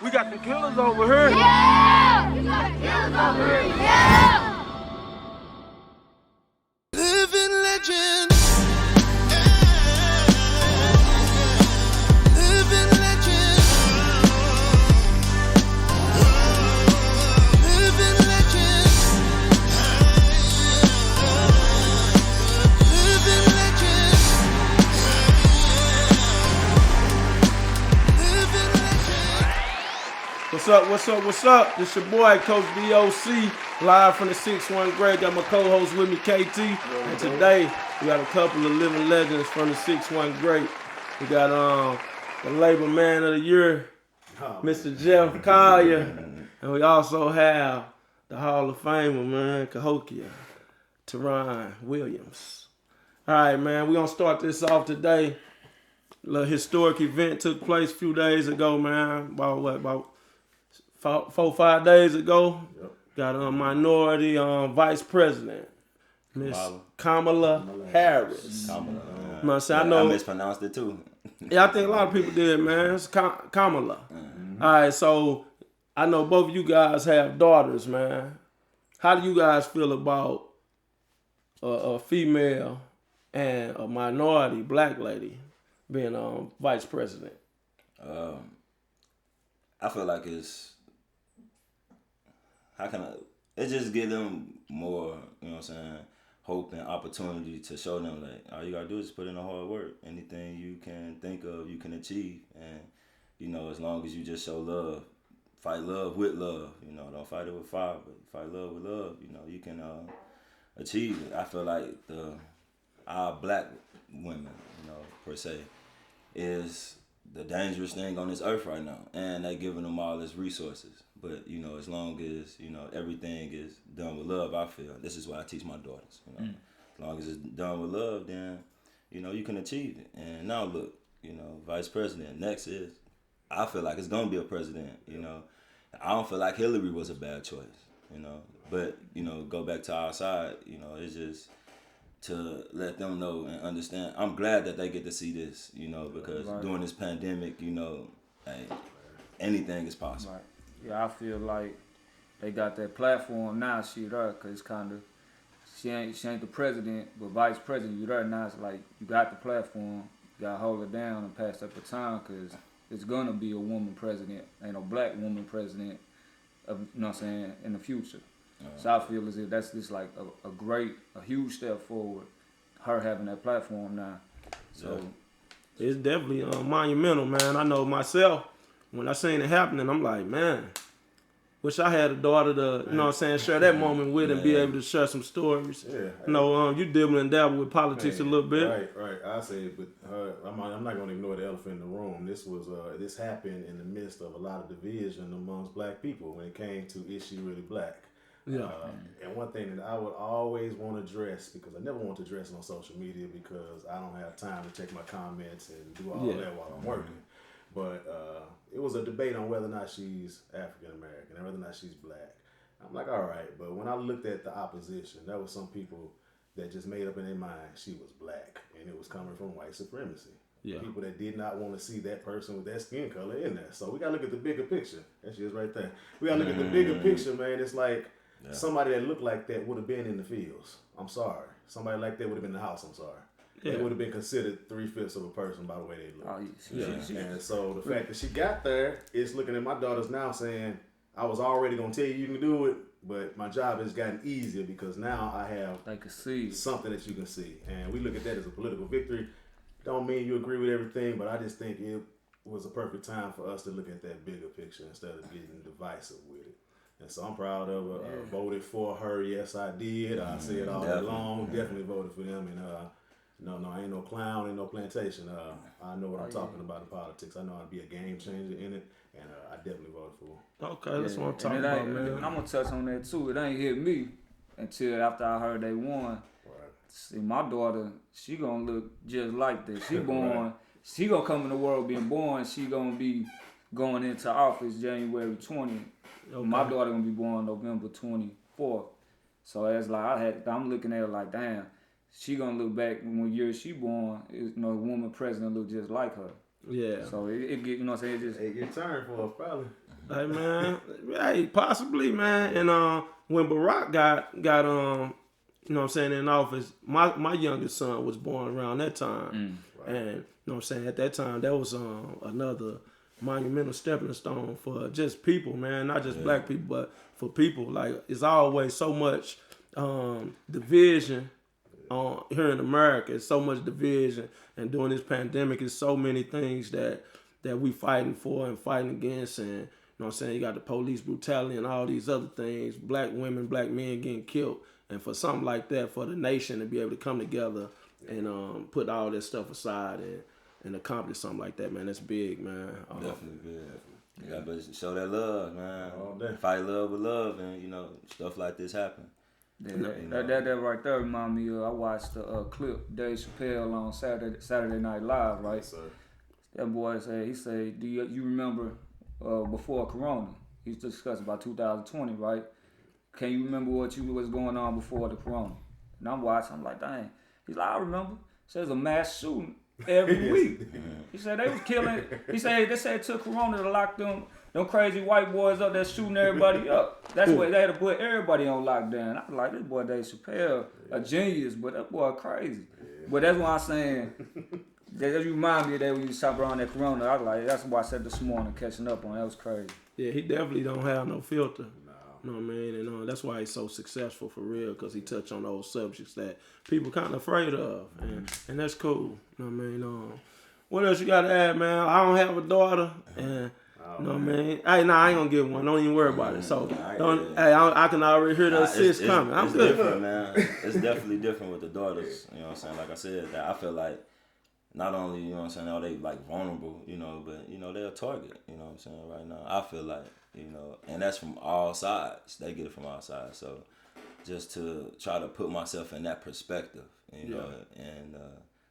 We got the killers over here. Yeah! We got the killers over here. Yeah! Living legend. Living legend. Living legend. Living legend. Living legend. What's up, what's up, what's up? This your boy, Coach DOC, live from the 6-1 grade. Got my co-host with me, KT. And today, we got a couple of living legends from the 6-1 grade. We got the Labor Man of the Year, Mr. Jeff Collier. And we also have the Hall of Famer, man, Cahokia, Terron Williams. All right, man, we're going to start this off today. A little historic event took place a few days ago, man. About 4-5 days ago. Yep. Got a minority vice president, Miss Kamala Harris. Kamala. You know what I'm saying? I know. I mispronounced it too. Yeah, I think a lot of people did, man. It's Kamala. Mm-hmm. All right, so I know both of you guys have daughters, man. How do you guys feel about a female and a minority black lady being vice president? I feel like it just give them more, you know what I'm saying, hope and opportunity to show them like all you gotta do is put in the hard work. Anything you can think of, you can achieve. And, you know, as long as you just show love, fight love with love, you know, don't fight it with fire, but fight love with love, you know, you can achieve it. I feel like our black women, you know, per se, is the dangerous thing on this earth right now, and they giving them all this resources. But, you know, as long as, you know, everything is done with love, I feel, this is what I teach my daughters, you know. As long as it's done with love, then, you know, you can achieve it. And now look, you know, vice president, next is, I feel like it's gonna be a president, you know. I don't feel like Hillary was a bad choice, you know. But, you know, go back to our side, you know, it's just to let them know and understand. I'm glad that they get to see this, you know, because during this pandemic, you know, hey, anything is possible. Right. Yeah, I feel like they got that platform now. She there, cause it's kind of she ain't the president, but vice president. You there now. It's like you got the platform. You gotta hold it down and pass up the time, cause it's gonna be a woman president, ain't no black woman president. You know what I'm saying, in the future. So I feel as if that's just like a huge step forward. Her having that platform now. So It's definitely monumental, man. I know myself, when I seen it happening, I'm like, man, wish I had a daughter to, you know what I'm saying, share that moment with and be able to share some stories. Yeah. You know, you dibble and dabble with politics a little bit. Right. I say with her, I'm not going to ignore the elephant in the room. This happened in the midst of a lot of division amongst black people when it came to is she really black? Yeah. And one thing that I would always want to address, because I never want to address it on social media because I don't have time to check my comments and do all that while I'm working. But it was a debate on whether or not she's African American and whether or not she's black. I'm like, all right. But when I looked at the opposition, there were some people that just made up in their mind she was black, and it was coming from white supremacy. Yeah. People that did not want to see that person with that skin color in there. So we got to look at the bigger picture. That shit is right there. We got to look at the bigger picture, man. It's like somebody that looked like that would have been in the fields. I'm sorry. Somebody like that would have been in the house. I'm sorry. Yeah. They would have been considered 3/5 of a person by the way they look. oh, And so the fact that she got there is looking at my daughters now saying, I was already going to tell you can do it, but my job has gotten easier because now I have they can see something that you can see. And we look at that as a political victory. Don't mean you agree with everything, but I just think it was a perfect time for us to look at that bigger picture instead of getting divisive with it. And so I'm proud of her. Voted for her. Yes, I did. I said all day long. Definitely voted for them. And no, I ain't no clown, ain't no plantation. I know what I'm talking about in politics. I know how to be a game changer in it, and I definitely voted for her. Okay, that's what I'm talking about, man. I'm gonna touch on that too. It ain't hit me until after I heard they won. See, my daughter, she gonna look just like this. She born, she gonna come in the world being born. She gonna be going into office January 20th. Okay. My daughter gonna be born November 24th. So it's like I'm looking at her like, damn, she gonna look back when year she born. You know, a woman president look just like her. Yeah. So it get, you know what I'm saying? It just It get turned for her, probably. Hey man, hey, possibly, man. And when Barack got you know what I'm saying, in office, my youngest son was born around that time. And you know what I'm saying, at that time that was another monumental stepping stone for just people, man, not just black people, but for people. Like, it's always so much division here in America. It's so much division, and during this pandemic, it's so many things that we fighting for and fighting against. And you know what I'm saying, you got the police brutality and all these other things, black women, black men getting killed. And for something like that, for the nation to be able to come together and put all that stuff aside and accomplish something like that, man, that's big, man. Definitely big. You gotta show that love, man. All day. Fight love with love, and you know, stuff like this happen. That right there remind me of, I watched the clip Dave Chappelle on Saturday Night Live, right? Yes, sir. That boy said, do you remember before Corona? He's discussing about 2020, right? Can you remember what was going on before the Corona? And I'm watching, I'm like, dang. He's like, I remember. Says a mass shooting every week. He said they was killing. He said they said it took Corona to lock them crazy white boys up that shooting everybody up. That's why they had to put everybody on lockdown. I was like, this boy Dave Chappelle, a genius, but that boy crazy. But that's why I'm saying, that you remind me of that when you shop around that Corona. I was like, that's why I said this morning, catching up on that was crazy. Yeah, he definitely don't have no filter. You know what I mean? And that's why he's so successful for real, because he touched on those subjects that people kind of afraid of. And that's cool. You know what I mean? What else you got to add, man? I don't have a daughter. And you know what I mean? Hey, I ain't going to get one. Don't even worry about it. So, I can already hear the assist coming. I'm good. Different, man. It's definitely different with the daughters. You know what I'm saying? Like I said, that I feel like not only, you know what I'm saying, are they like vulnerable, you know, but, you know, they're a target, you know what I'm saying, right now. I feel like, you know, and that's from all sides. They get it from all sides. So just to try to put myself in that perspective, you know, and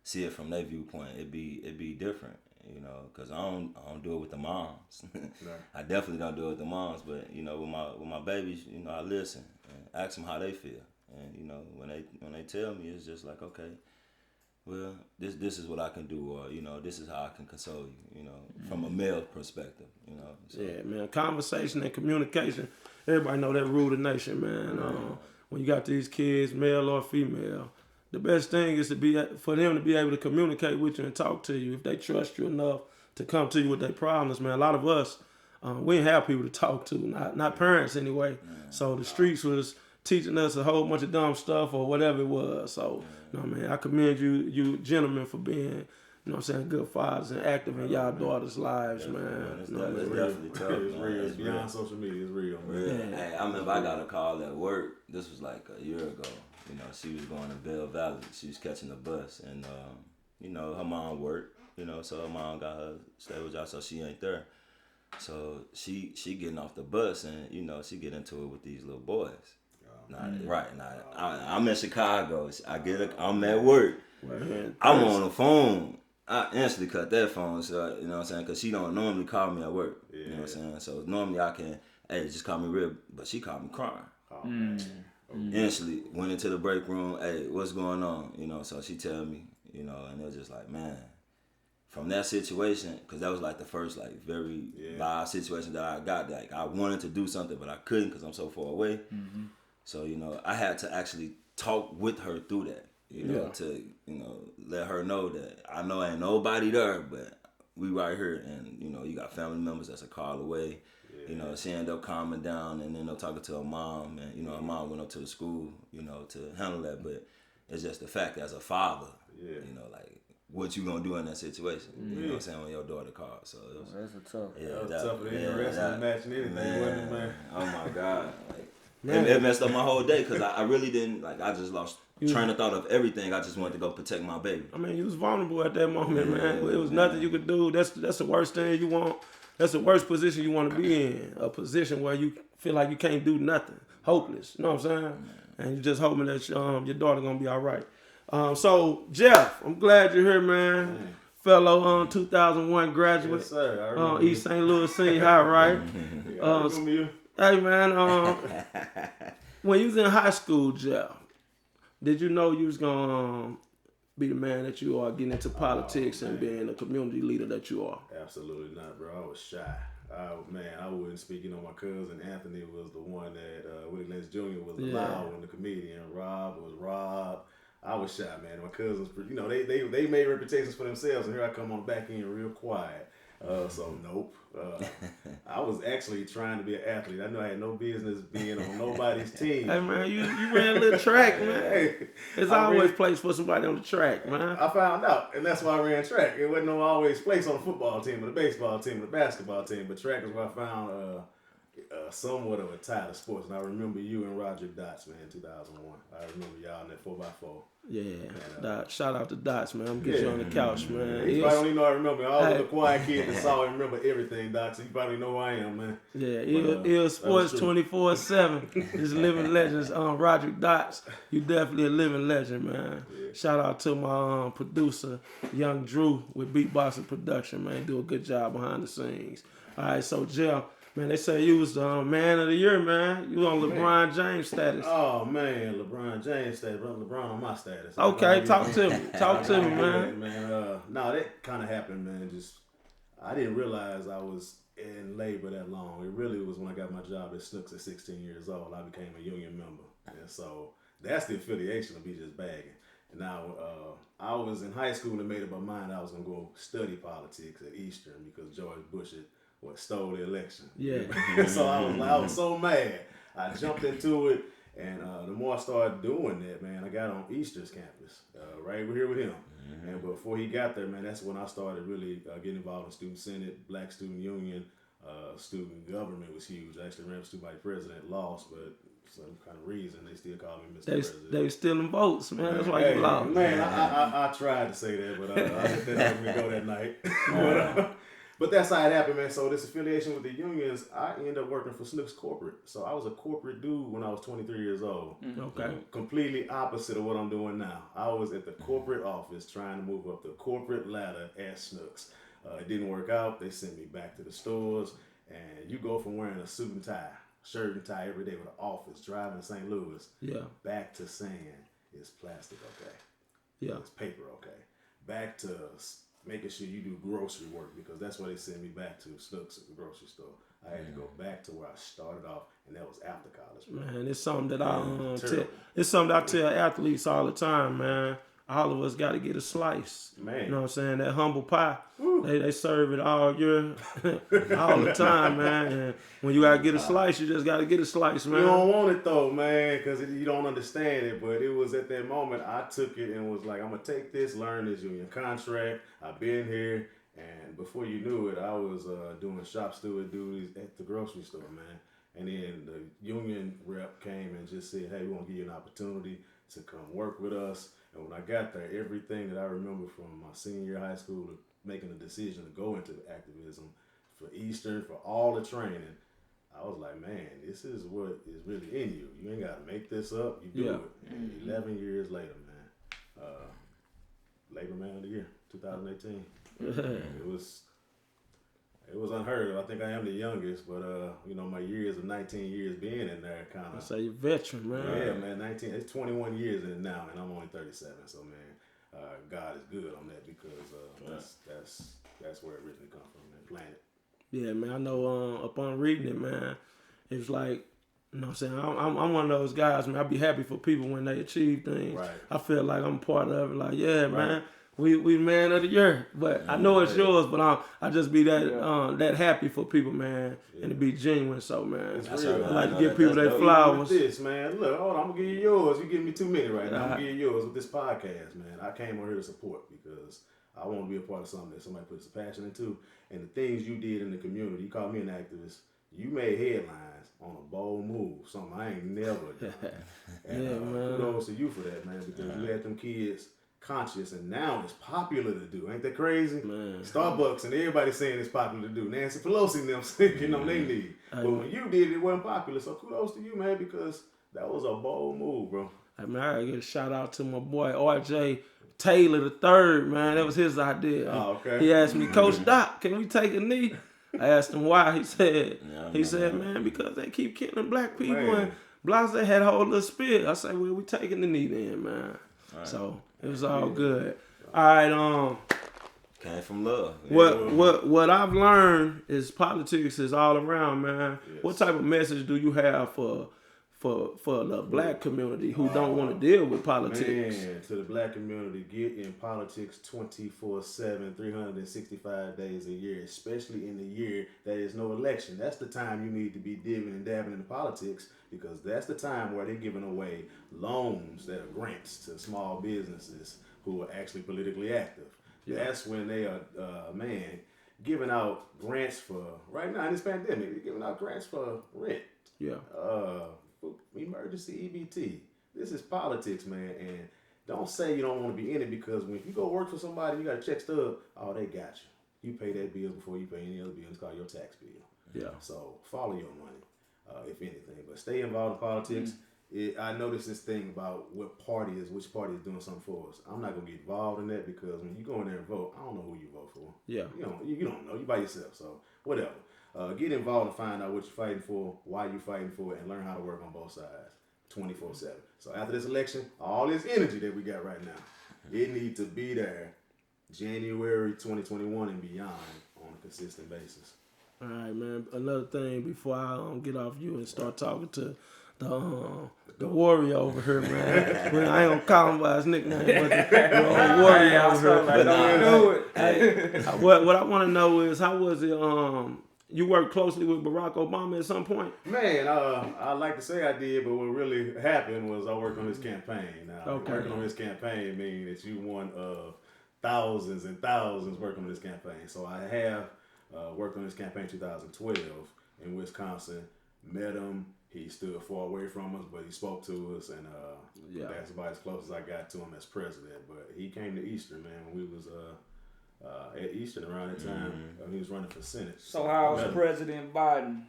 see it from their viewpoint, it'd be different, you know, because I don't do it with the moms. I definitely don't do it with the moms, but, you know, with my babies, you know, I listen and ask them how they feel. And, you know, when they tell me, it's just like, okay, well, this is what I can do, or, you know, this is how I can console you, you know, from a male perspective, you know. So. Yeah, man, conversation and communication, everybody know that rule of the nation, man. When you got these kids, male or female, the best thing is for them to be able to communicate with you and talk to you. If they trust you enough to come to you with their problems, man. A lot of us, we didn't have people to talk to, not parents anyway. So the streets was teaching us a whole bunch of dumb stuff or whatever it was. So, you know what I mean? I commend you gentlemen for being, you know what I'm saying, good fathers and active in y'all daughters' lives, man. It's definitely tough. It's real. It's beyond social media. It's real, man. Hey, I remember I got a call at work. This was like a year ago. You know, she was going to Bell Valley. She was catching the bus, and you know, her mom worked. You know, so her mom got her stable job, so she ain't there. So she getting off the bus, and you know, she get into it with these little boys. I'm in Chicago. I'm at work. I'm on the phone. I instantly cut that phone, so you know what I'm saying, because she don't normally call me at work. You know what I'm saying? So normally I can, hey, just call me real, but she called me crying. Instantly went into the break room. Hey, what's going on? You know, so she tell me, you know, and it was just like, man, from that situation, because that was like the first like very live situation that I got. Like I wanted to do something, but I couldn't because I'm so far away. So, you know, I had to actually talk with her through that, you know, to, you know, let her know that I know ain't nobody there, but we right here. And, you know, you got family members that's a call away. You know, she ended up calming down and then talking to her mom. And, you know, her mom went up to the school, you know, to handle that. But it's just the fact as a father, you know, like, what you gonna do in that situation? You know what I'm saying, when your daughter called. So it was, that's a tough. That was tougher than any wrestling match and anything, wasn't it, man? Oh my God. Like, it messed up my whole day because I really didn't, like, I just lost train of thought of everything. I just wanted to go protect my baby. I mean, you was vulnerable at that moment, man. It was nothing you could do. That's the worst thing you want. That's the worst position you want to be in. A position where you feel like you can't do nothing. Hopeless. You know what I'm saying? And you're just hoping that your daughter going to be all right. So, Jeff, I'm glad you're here, man. Fellow 2001 graduate. Yes, sir. East St. Louis Senior High, right? Hey, man, when you was in high school, Jeff, did you know you was going to be the man that you are, getting into politics and being the community leader that you are? Absolutely not, bro. I was shy. I wouldn't speak. You know, my cousin Anthony was the one that Willie Lynch Jr. was the loud one, the comedian. Rob was Rob. I was shy, man. My cousins, you know, they made reputations for themselves, and here I come on the back end real quiet. So nope. I was actually trying to be an athlete. I knew I had no business being on nobody's team. Hey man, you ran a little track, man. Hey, There's always place for somebody on the track, man. I found out, and that's why I ran track. It wasn't no always place on the football team, or the baseball team, or the basketball team, but track is where I found somewhat of a tie to sports. And I remember you and Roger Dots, man, in 2001. I remember y'all in that 4x4. Yeah, Dot. Shout out to Dots, man. I'm getting you on the couch, man. You probably don't even know I remember. All the quiet kids that saw and remember everything, Doc. So you probably know who I am, man. Yeah, iLLSports247. This living legends. Roger Dots. You definitely a living legend, man. Yeah. Shout out to my producer, Young Drew, with Beatboxing Production, man. Do a good job behind the scenes. All right, so Jeff. Man, they say you was the man of the year, man. You on LeBron James status. Oh, man, LeBron James status. LeBron on my status. Okay, talk to me. Talk to me, man. No, that kind of happened, man. I didn't realize I was in labor that long. It really was when I got my job at Snooks at 16 years old. I became a union member. And so that's the affiliation of me just bagging. Now, I was in high school and made up my mind I was going to go study politics at Eastern because George Bush stole the election. Yeah. So I was so mad. I jumped into it, and the more I started doing that, man, I got on Eastern's campus, right over here with him. Mm-hmm. And before he got there, man, that's when I started really getting involved in Student Senate, Black Student Union, student government was huge. I actually ran for student body president, lost, but some kind of reason they still call me Mr. President. They stealing votes, man. That's why you lost. Man, I tried to say that, but I let that let me go that night. But that's how it happened, man. So this affiliation with the unions, I ended up working for Snooks Corporate. So I was a corporate dude when I was 23 years old. Okay. Completely opposite of what I'm doing now. I was at the corporate office trying to move up the corporate ladder at Snooks. It didn't work out. They sent me back to the stores. And you go from wearing a suit and tie, shirt and tie every day with an office, driving to St. Louis, back to saying, is plastic okay? Yeah. Is paper okay? Back to making sure you do grocery work because that's why they sent me back to Snooks at the grocery store. I had to go back to where I started off, and that was after college. Man, it's something that it's something I tell athletes all the time, man. All of us got to get a slice. Man. You know what I'm saying? That humble pie, they serve it all year, all the time, man. And when you got to get a slice, you just got to get a slice, man. You don't want it, though, man, because you don't understand it. But it was at that moment I took it and was like, I'm going to take this, learn this union contract. I've been here. And before you knew it, I was doing shop steward duties at the grocery store, man. And then the union rep came and just said, hey, we want to give you an opportunity to come work with us. And when I got there, everything that I remember from my senior year of high school to making the decision to go into activism for Eastern, for all the training, I was like, man, this is what is really in you. You ain't got to make this up. You do it. And 11 years later, man, Labor Man of the Year, 2018. It was unheard of. I think I am the youngest, but my years of 19 years being in there kind of. So you're veteran, man. Yeah, man, 19. It's 21 years in it now, and I'm only 37. So man, God is good on that because that's where it originally comes from, man. Planet. Yeah, man. I know. Upon reading it, man, it's like. You know what I'm saying? I'm one of those guys, man. I be happy for people when they achieve things. Right. I feel like I'm part of it. Like, yeah, man. We man of the year, but I know it's yours. But I just be that happy for people, man, and to be genuine. So, man, I like to give people their flowers. This, man, look, hold on, I'm gonna give you yours. You giving me too many right now. I'm gonna give you yours with this podcast, man. I came on here to support because I want to be a part of something that somebody puts a passion into, and the things you did in the community. You called me an activist. You made headlines on a bold move, something I ain't never done. And kudos to you for that, man, because you had them kids conscious, and now it's popular to do. Ain't that crazy? Man. Starbucks and everybody saying it's popular to do. Nancy Pelosi and them thinking on they need. But when you did it wasn't popular. So kudos to you, man, because that was a bold move, bro. I mean, I gotta get a shout out to my boy RJ Taylor III, man. That was his idea. Oh, okay. He asked me, Coach Doc, can we take a knee? I asked him why. He said, man, because they keep killing black people, and Blase had a whole little spill. I said, well, we taking the knee then, man. Right. So it was all good. All right, Came from love. What I've learned is politics is all around, man. Yes. What type of message do you have for the black community who don't want to deal with politics? Man, to the black community, get in politics 24/7, 365 days a year, especially in the year that is no election. That's the time you need to be dipping and dabbing into politics, because that's the time where they're giving away loans that are grants to small businesses who are actually politically active. Yeah. That's when they are, giving out grants for, right now in this pandemic, they're giving out grants for rent. Yeah. Emergency EBT. This is politics, man, and don't say you don't want to be in it, because when you go work for somebody, you got a check stub, oh, they got you. You pay that bill before you pay any other bill. It's called your tax bill. Yeah. So follow your money, if anything. But stay involved in politics. I noticed this thing about which party is doing something for us. I'm not gonna get involved in that, because when you go in there and vote, I don't know who you vote for. Yeah. You don't know. You by yourself. So whatever. Get involved and find out what you're fighting for, why you're fighting for it, and learn how to work on both sides 24/7. So after this election, all this energy that we got right now, it needs to be there January 2021 and beyond on a consistent basis. All right, man. Another thing before I get off you and start talking to the warrior over here, man. Well, I ain't gonna call him by his nickname, but the warrior over here. What I want to know is, how was it? You worked closely with Barack Obama at some point? Man, I like to say I did, but what really happened was I worked on his campaign. Now, Okay. working on his campaign means that you one of thousands and thousands working on this campaign. So I have worked on his campaign in 2012 in Wisconsin. Met him. He stood far away from us, but he spoke to us, and that's about as close as I got to him as president. But he came to Eastern, man, when we was at Eastern around that time. He was running for Senate. So how's President Biden,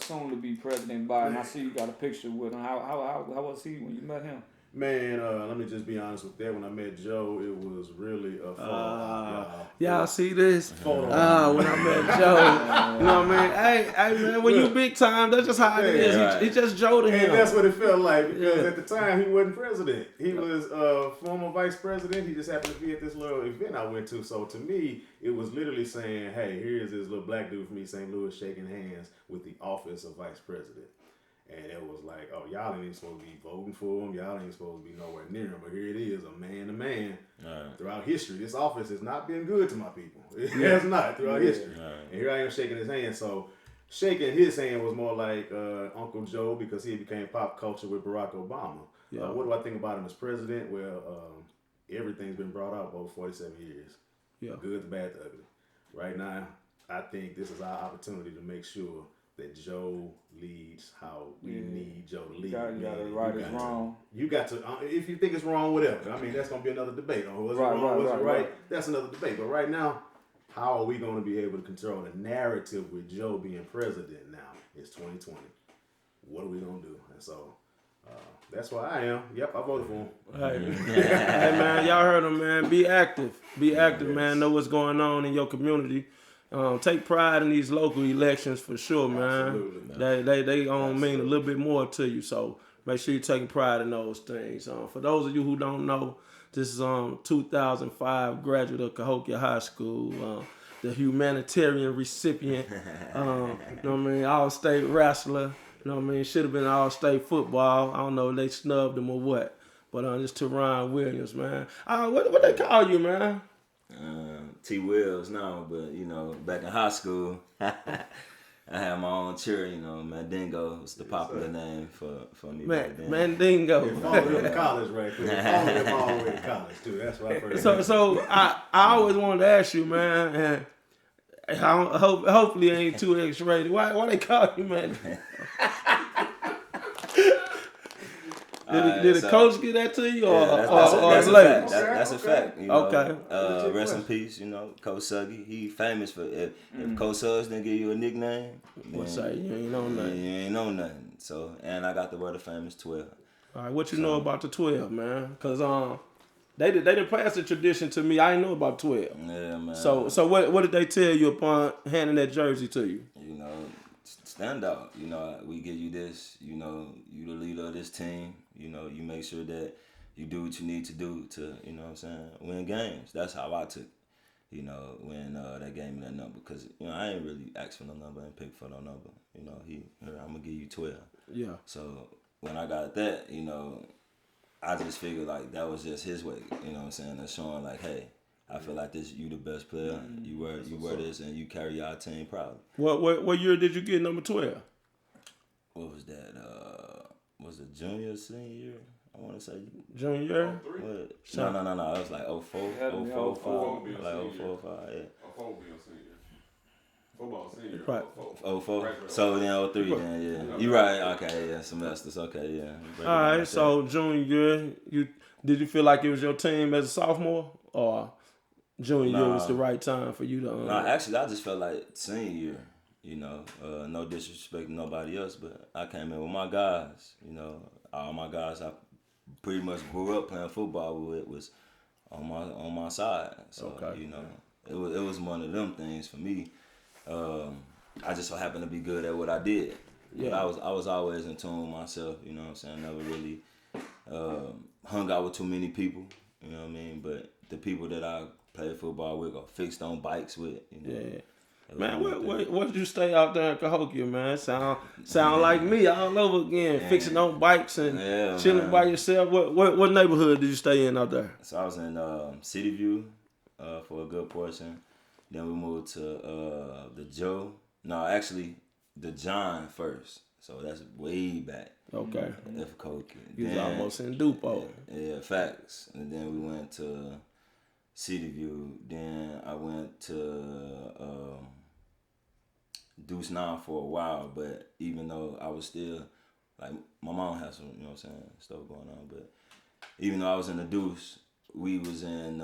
soon to be President Biden? I see you got a picture with him. How was he when you met him? Man, let me just be honest with that. When I met Joe, it was really a photo. Y'all see this? Photo. When I met Joe, you know what I mean? Hey, man, when you big time, that's just how it is. right. He just Joe to him. And that's what it felt like, because at the time he wasn't president. He was former vice president. He just happened to be at this little event I went to. So to me, it was literally saying, hey, here's this little black dude from East St. Louis shaking hands with the office of vice president. And it was like, oh, y'all ain't even supposed to be voting for him. Y'all ain't supposed to be nowhere near him. But here it is, a man to man. Throughout history, this office has not been good to my people. It has not throughout history. And here I am shaking his hand. So shaking his hand was more like Uncle Joe, because he became pop culture with Barack Obama. What do I think about him as president? Well, everything's been brought out over 47 years. Yeah. Good, the bad, the ugly. Right now, I think this is our opportunity to make sure that Joe leads how we need Joe to lead. You gotta right is wrong. You got to, if you think it's wrong, whatever. I mean, that's going to be another debate. Was it Right, wrong, was right, it right. right? That's another debate. But right now, how are we going to be able to control the narrative with Joe being president now? It's 2020. What are we going to do? And so, that's why I am. Yep, I voted for him. Hey, man, y'all heard him, man. Be active. Be active, man. Know what's going on in your community. Take pride in these local elections for sure, man. Absolutely. They mean a little bit more to you, so make sure you're taking pride in those things. For those of you who don't know, this is 2005 graduate of Cahokia High School, the humanitarian recipient, you know what I mean, all-state wrestler, you know what I mean, should have been all-state football. I don't know if they snubbed him or what, but this Terron Williams, man. What they call you, man? T. Wills now, but back in high school, I had my own cheer. Mandingo was the popular name for me back then. Mandingo. Followed him to college, right? Followed him all the way to college too. That's what I first. So I always wanted to ask you, man, and hopefully it ain't too X-rated. Why they call you, man? Did the coach get that to you, or that's a later? fact. That's a fact. Okay. Rest in peace. Coach Suggy. He famous for if Coach Suggs didn't give you a nickname, What's that? You ain't know nothing. You ain't know nothing. So, and I got the word of famous 12. All right, what you know about the 12, man? Cause they didn't pass the tradition to me. I didn't know about 12. Yeah, man. So what did they tell you upon handing that jersey to you? Stand out. We give you this. You the leader of this team. You make sure that you do what you need to do to, win games. That's how I took. you know, when they gave me that number. Because, you know, I ain't really asked for no number and picked for no number. You know, I'm going to give you 12. Yeah. So when I got that, you know, I just figured like that was just his way. You know what I'm saying? That's showing like, hey, I feel like this. You the best player. You wear this, and you carry our team proudly. What year did you get number 12? What was that? Was it junior, senior year? I want to say Junior year? what? No. It was like 04, had to be 04, 04, 05, like 04, 05, yeah. Football senior. Football senior. Right. 04. So then 03 then, yeah. You right, okay, yeah, semesters, okay, yeah. Break it All down right, like so junior year, did you feel like it was your team as a sophomore, or junior year was the right time for you to? that. Nah, actually, I just felt like senior year, you know, no disrespect to nobody else, but I came in with my guys, you know, all my guys I pretty much grew up playing football with was on my side, so Okay. you know, it was one of them things for me. I just so happened to be good at what I did. Yeah. But I was always in tune with myself, you know what I'm saying? Never really hung out with too many people, you know what I mean? But the people that I played football with or fixed on bikes with, you know. Yeah. Man, what did you stay out there in Cahokia, man? Sound like me all over again, fixing on bikes and chilling man. by yourself. What neighborhood did you stay in out there? So I was in City View for a good portion. Then we moved to the Joe. No, actually, the John first. So that's way back. Okay. F. Cahokia. You was Then- almost in Dupo. Yeah, facts. And then we went to City View. Then I went to Deuce 9 for a while. But even though I was still, like, my mom had some, you know what I'm saying, stuff going on. But even though I was in the Deuce, we was in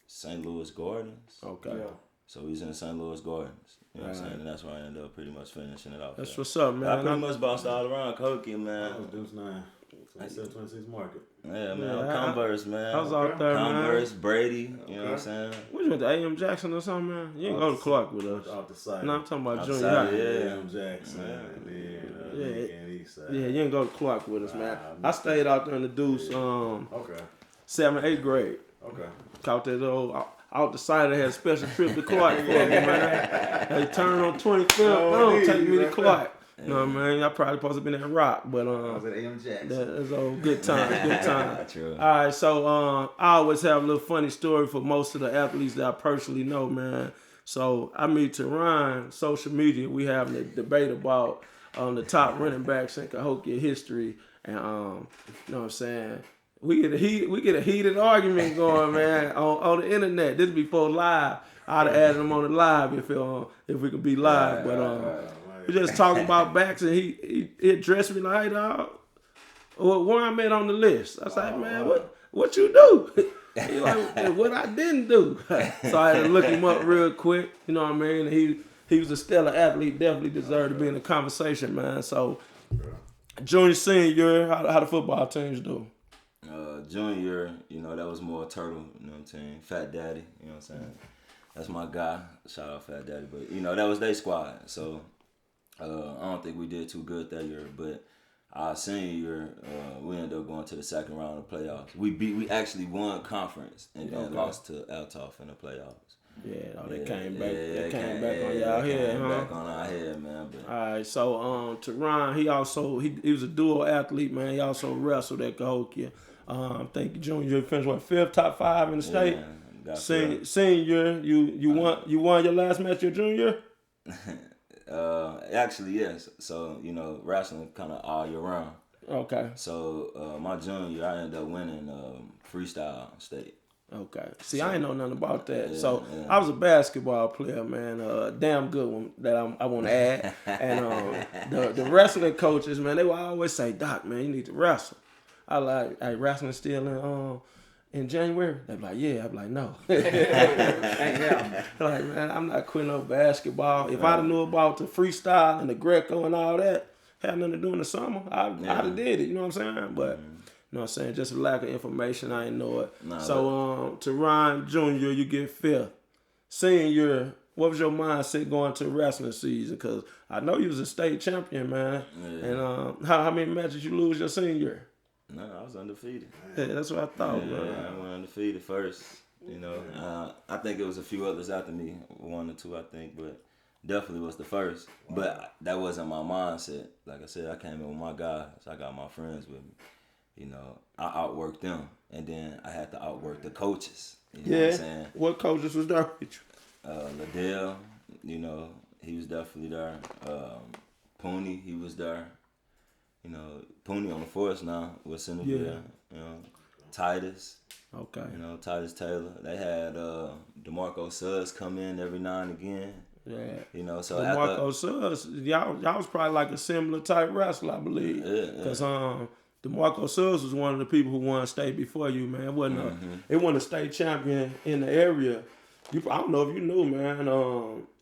St. Louis Gardens. Okay. Yeah. So we was in St. Louis Gardens. You know what I'm saying? And that's where I ended up pretty much finishing it off. That's there. what's up, man. I pretty much bounced all around Cahokia, I man. was Deuce 9, 27, 26 market. Yeah, man. Yeah, Converse, man. I was out there, Converse, man. Brady, you know what I'm saying? What you went to A.M. Jackson or something, man? You ain't go to Clark with us. Off the side. No, I'm talking about junior Outside, high. yeah. William Jackson. And then and East Side. Yeah, you ain't go to Clark with us, man. I stayed out there in the Deuce, Okay. 7th, 8th grade. Okay. Caught that old out the side. They had a special trip to Clark for me, man. They turned on 25th. Take me to Clark. You know what I mean? I probably supposed to been at Rock, but I was at A.M. Jackson. that's old good time, good time. True. All right, so I always have a little funny story for most of the athletes that I personally know, man. So I meet Terron, social media. We having a debate about the top running backs in Cahokia history, and you know what I'm saying. We get a heated argument going, man, on the internet. This before live. I'd have added him on the live if we could be live, but we just talking about backs, and he addressed me like, hey, dog, where I'm at on the list. I was like, man, what you do? He like, what I didn't do. So I had to look him up real quick. You know what I mean? And he was a stellar athlete. Definitely deserved to be in the conversation, man. So junior, senior year, how the football teams do? Junior, you know, that was more turtle, you know what I'm saying? Fat Daddy, you know what I'm saying? That's my guy. Shout out Fat Daddy. But, you know, that was their squad. So I don't think we did too good that year. But our senior year, we ended up going to the second round of the playoffs. We actually won conference and then lost to Althoff in the playoffs. Yeah, they came back. Yeah, They came back on y'all head, huh? Back on our head, man. But All right, so Terron, he was a dual athlete, man. He also wrestled at Cahokia. I think junior year finished fifth, top 5 in the state. got Senior year, you won your last match your junior year? actually, yes. So, you know, wrestling kind of all year round. Okay. So, my junior year, I ended up winning freestyle state. Okay. See, I ain't know nothing about that. So yeah. I was a basketball player, man. Damn good one that I want to add. And the wrestling coaches, man, they would always say, Doc, man, you need to wrestle. I like, hey, wrestling still in January? They be like, yeah. I be like, no. Like, man, I'm not quitting no basketball. If I'd have knew about the freestyle and the Greco and all that, had nothing to do in the summer, I'd have did it. You know what I'm saying? But you know what I'm saying? Just a lack of information. I didn't know it. So, Terron Jr., you get 5th. Senior year, what was your mindset going to wrestling season? Because I know you was a state champion, man. Yeah. And how many matches you lose your senior year? No, I was undefeated. Yeah, that's what I thought, Yeah, man. I went undefeated first. You know, I think it was a few others after me, 1 or 2, I think, but definitely was the first. But that wasn't my mindset. Like I said, I came in with my guys. I got my friends with me. You know, I outworked them, and then I had to outwork the coaches. You know what I'm saying? What coaches was there with you? Liddell, you know, he was definitely there. Pooney, he was there. You know, Pooney on the force now with Centerville. Yeah. You know, Titus. Okay. You know, Titus Taylor. They had DeMarco Suggs come in every now and again. Yeah. You know, so Marco Suggs, y'all was probably like a similar type wrestler, I believe. Yeah. Because DeMarco Suggs was one of the people who won state before you, man. It wasn't a state champion in the area. I don't know if you knew, man.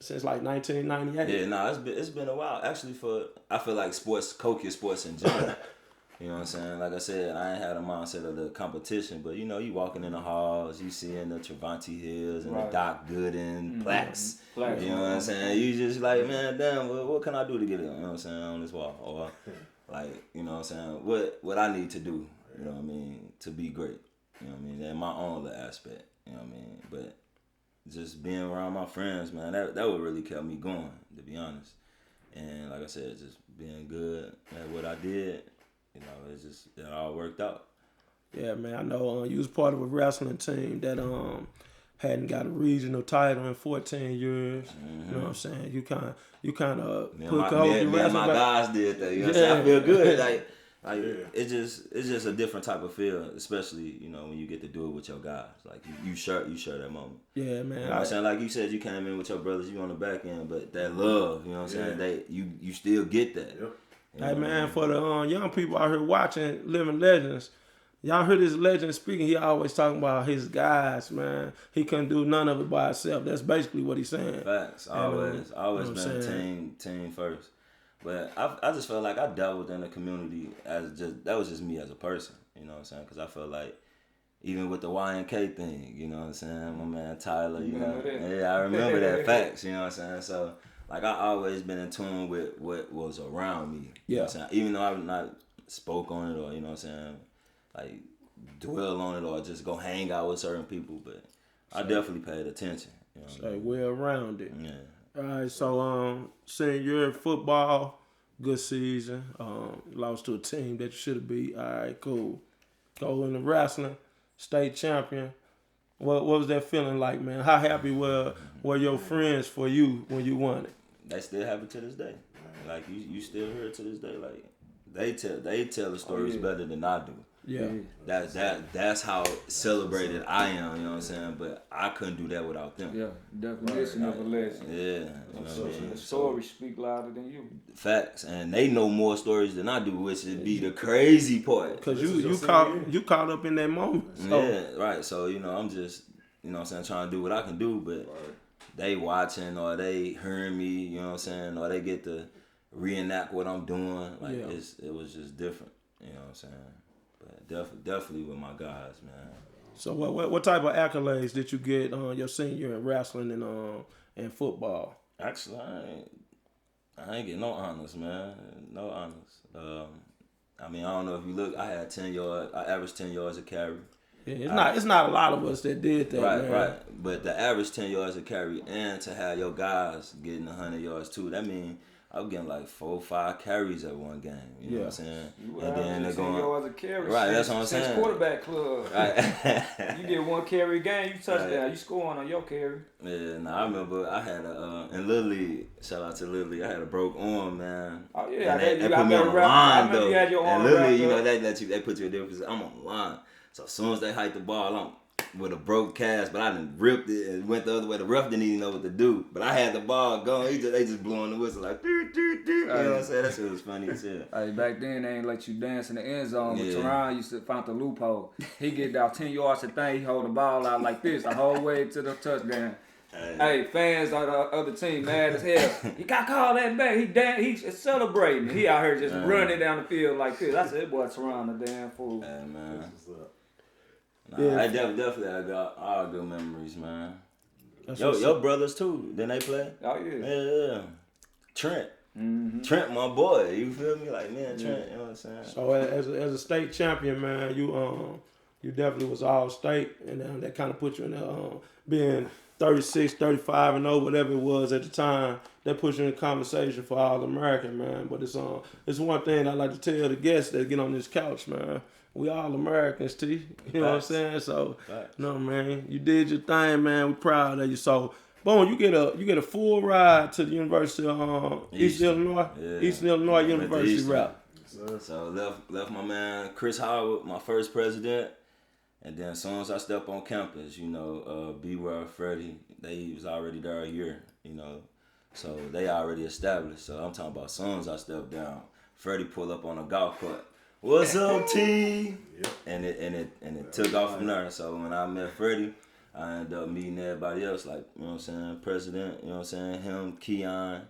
Since like 1998. Yeah, no, it's been a while. Actually, I feel like Cahokia sports in general. You know what I'm saying? Like I said, I ain't had a mindset of the competition, but you know, you walking in the halls, you seeing the Trevante Hills and the Doc Gooden plaques. You know what I'm saying? You just like, man, damn, what can I do to get it? You know what I'm saying, on this wall? Or like, you know what I'm saying? What I need to do, you know what I mean, to be great. You know what I mean? In my own little aspect. You know what I mean? But just being around my friends, man, that would really kept me going, to be honest. And like I said, just being good at what I did. You know, it all worked out. Yeah, man, I know you was part of a wrestling team that hadn't got a regional title in 14 years. You know what I'm saying? You kind of put Cahokia wrestling. My guys did that. You know what I'm saying? I feel good. Like it's just a different type of feel, especially you know when you get to do it with your guys. Like you share that moment. Yeah, man. You know what I'm saying? Like you said, you came in with your brothers, you on the back end, but that love, you know what I'm saying? You still get that. Yep. Hey man, for the young people out here watching Living Legends, y'all heard this legend speaking. He always talking about his guys, man. He couldn't do none of it by himself. That's basically what he's saying. Facts. Always been team first. But I just felt like I dabbled in the community that was just me as a person. You know what I'm saying? Because I felt like even with the YNK thing, you know what I'm saying? My man Tyler, you know, yeah, I remember that. Facts. You know what I'm saying? So. Like, I always been in tune with what was around me. You know what I'm saying? Even though I've not spoke on it or, you know what I'm saying, like, dwell on it or just go hang out with certain people. But I definitely paid attention. You know what I mean? Well rounded. Yeah. All right, so senior football, good season. Lost to a team that you should have beat. All right, cool. Go into wrestling, state champion. What was that feeling like, man? How happy were your friends for you when you won it? They still happy to this day. Like you still hear it to this day. Like they tell the stories better than I do. Yeah. That's how celebrated I am, you know what I'm saying? But I couldn't do that without them. Yeah, definition of a legend. Yeah. You know what I mean? The stories speak louder than you. Facts. And they know more stories than I do, which would be the crazy part. Cause you caught up in that moment. So. Yeah, right. So, you know, I'm just, you know what I'm saying, trying to do what I can do, but they watching or they hearing me, you know what I'm saying, or they get to reenact what I'm doing. Like it was just different. You know what I'm saying? Definitely with my guys, man. So what type of accolades did you get on your senior in wrestling and football? Actually, I ain't get no honors, man. No honors. I mean, I don't know if you look. I had 10 yards. I averaged 10 yards a carry. Yeah, it's not a lot of us that did that. Right, man. right. But the average 10 yards a carry, and to have your guys getting 100 yards too, that means I'm getting like 4 or 5 carries at one game. You know what I'm saying? And then they're going. Yards a carry. Right, that's what I'm saying. Since quarterback club. Right. You get 1 carry a game, you touchdown, you scoring on your carry. Yeah, I remember I had in Little League, shout out to Little League, I had a broke arm, man. Oh yeah, and they put me on the line though. You had your arm and Little League, you know, they put you in a different position. I'm on the line. So as soon as they hike the ball, I'm with a broke cast, but I done ripped it and went the other way. The ref didn't even know what to do. But I had the ball going. They just blowing the whistle like, doo, doo, doo. You know what I'm saying? That shit was funny as hell. Hey, back then, they ain't let you dance in the end zone. But Yeah. Terron used to find the loophole. He get out 10 yards a thing. He hold the ball out like this the whole way to the touchdown. Hey, fans on the other team mad as hell. You got to call that back. He's celebrating. He out here just running down the field like this. I said, boy, Terron, the damn fool. Hey, man. Yeah. I definitely I got all good memories, man. Your brothers too, didn't they play? Oh yeah. Yeah. Trent. Mm-hmm. Trent, my boy. You feel me? Like, man, Trent, you know what I'm saying? So as a state champion, man, You definitely was all state, and that kind of put you in the being 36, 35 and 0, whatever it was at the time. That puts you in conversation for All American, man. But it's one thing I like to tell the guests that get on this couch, man. We all Americans, T. You know what I'm saying? So, no, man, you did your thing, man. We proud of you. So, boom, you get a full ride to the University of East Illinois, Yeah. Eastern Illinois Went to University Eastern. route. So left my man Chris Howard, my first president, and then as soon as I stepped on campus, you know, B-Well, Freddie, they was already there a year, you know, so they already established. So I'm talking about as soon as I stepped down, Freddie pulled up on a golf cart. What's up, T? Yep. And it took off from there. So when I met Freddie, I ended up meeting everybody else, like, you know what I'm saying, President, you know what I'm saying, him, Keon,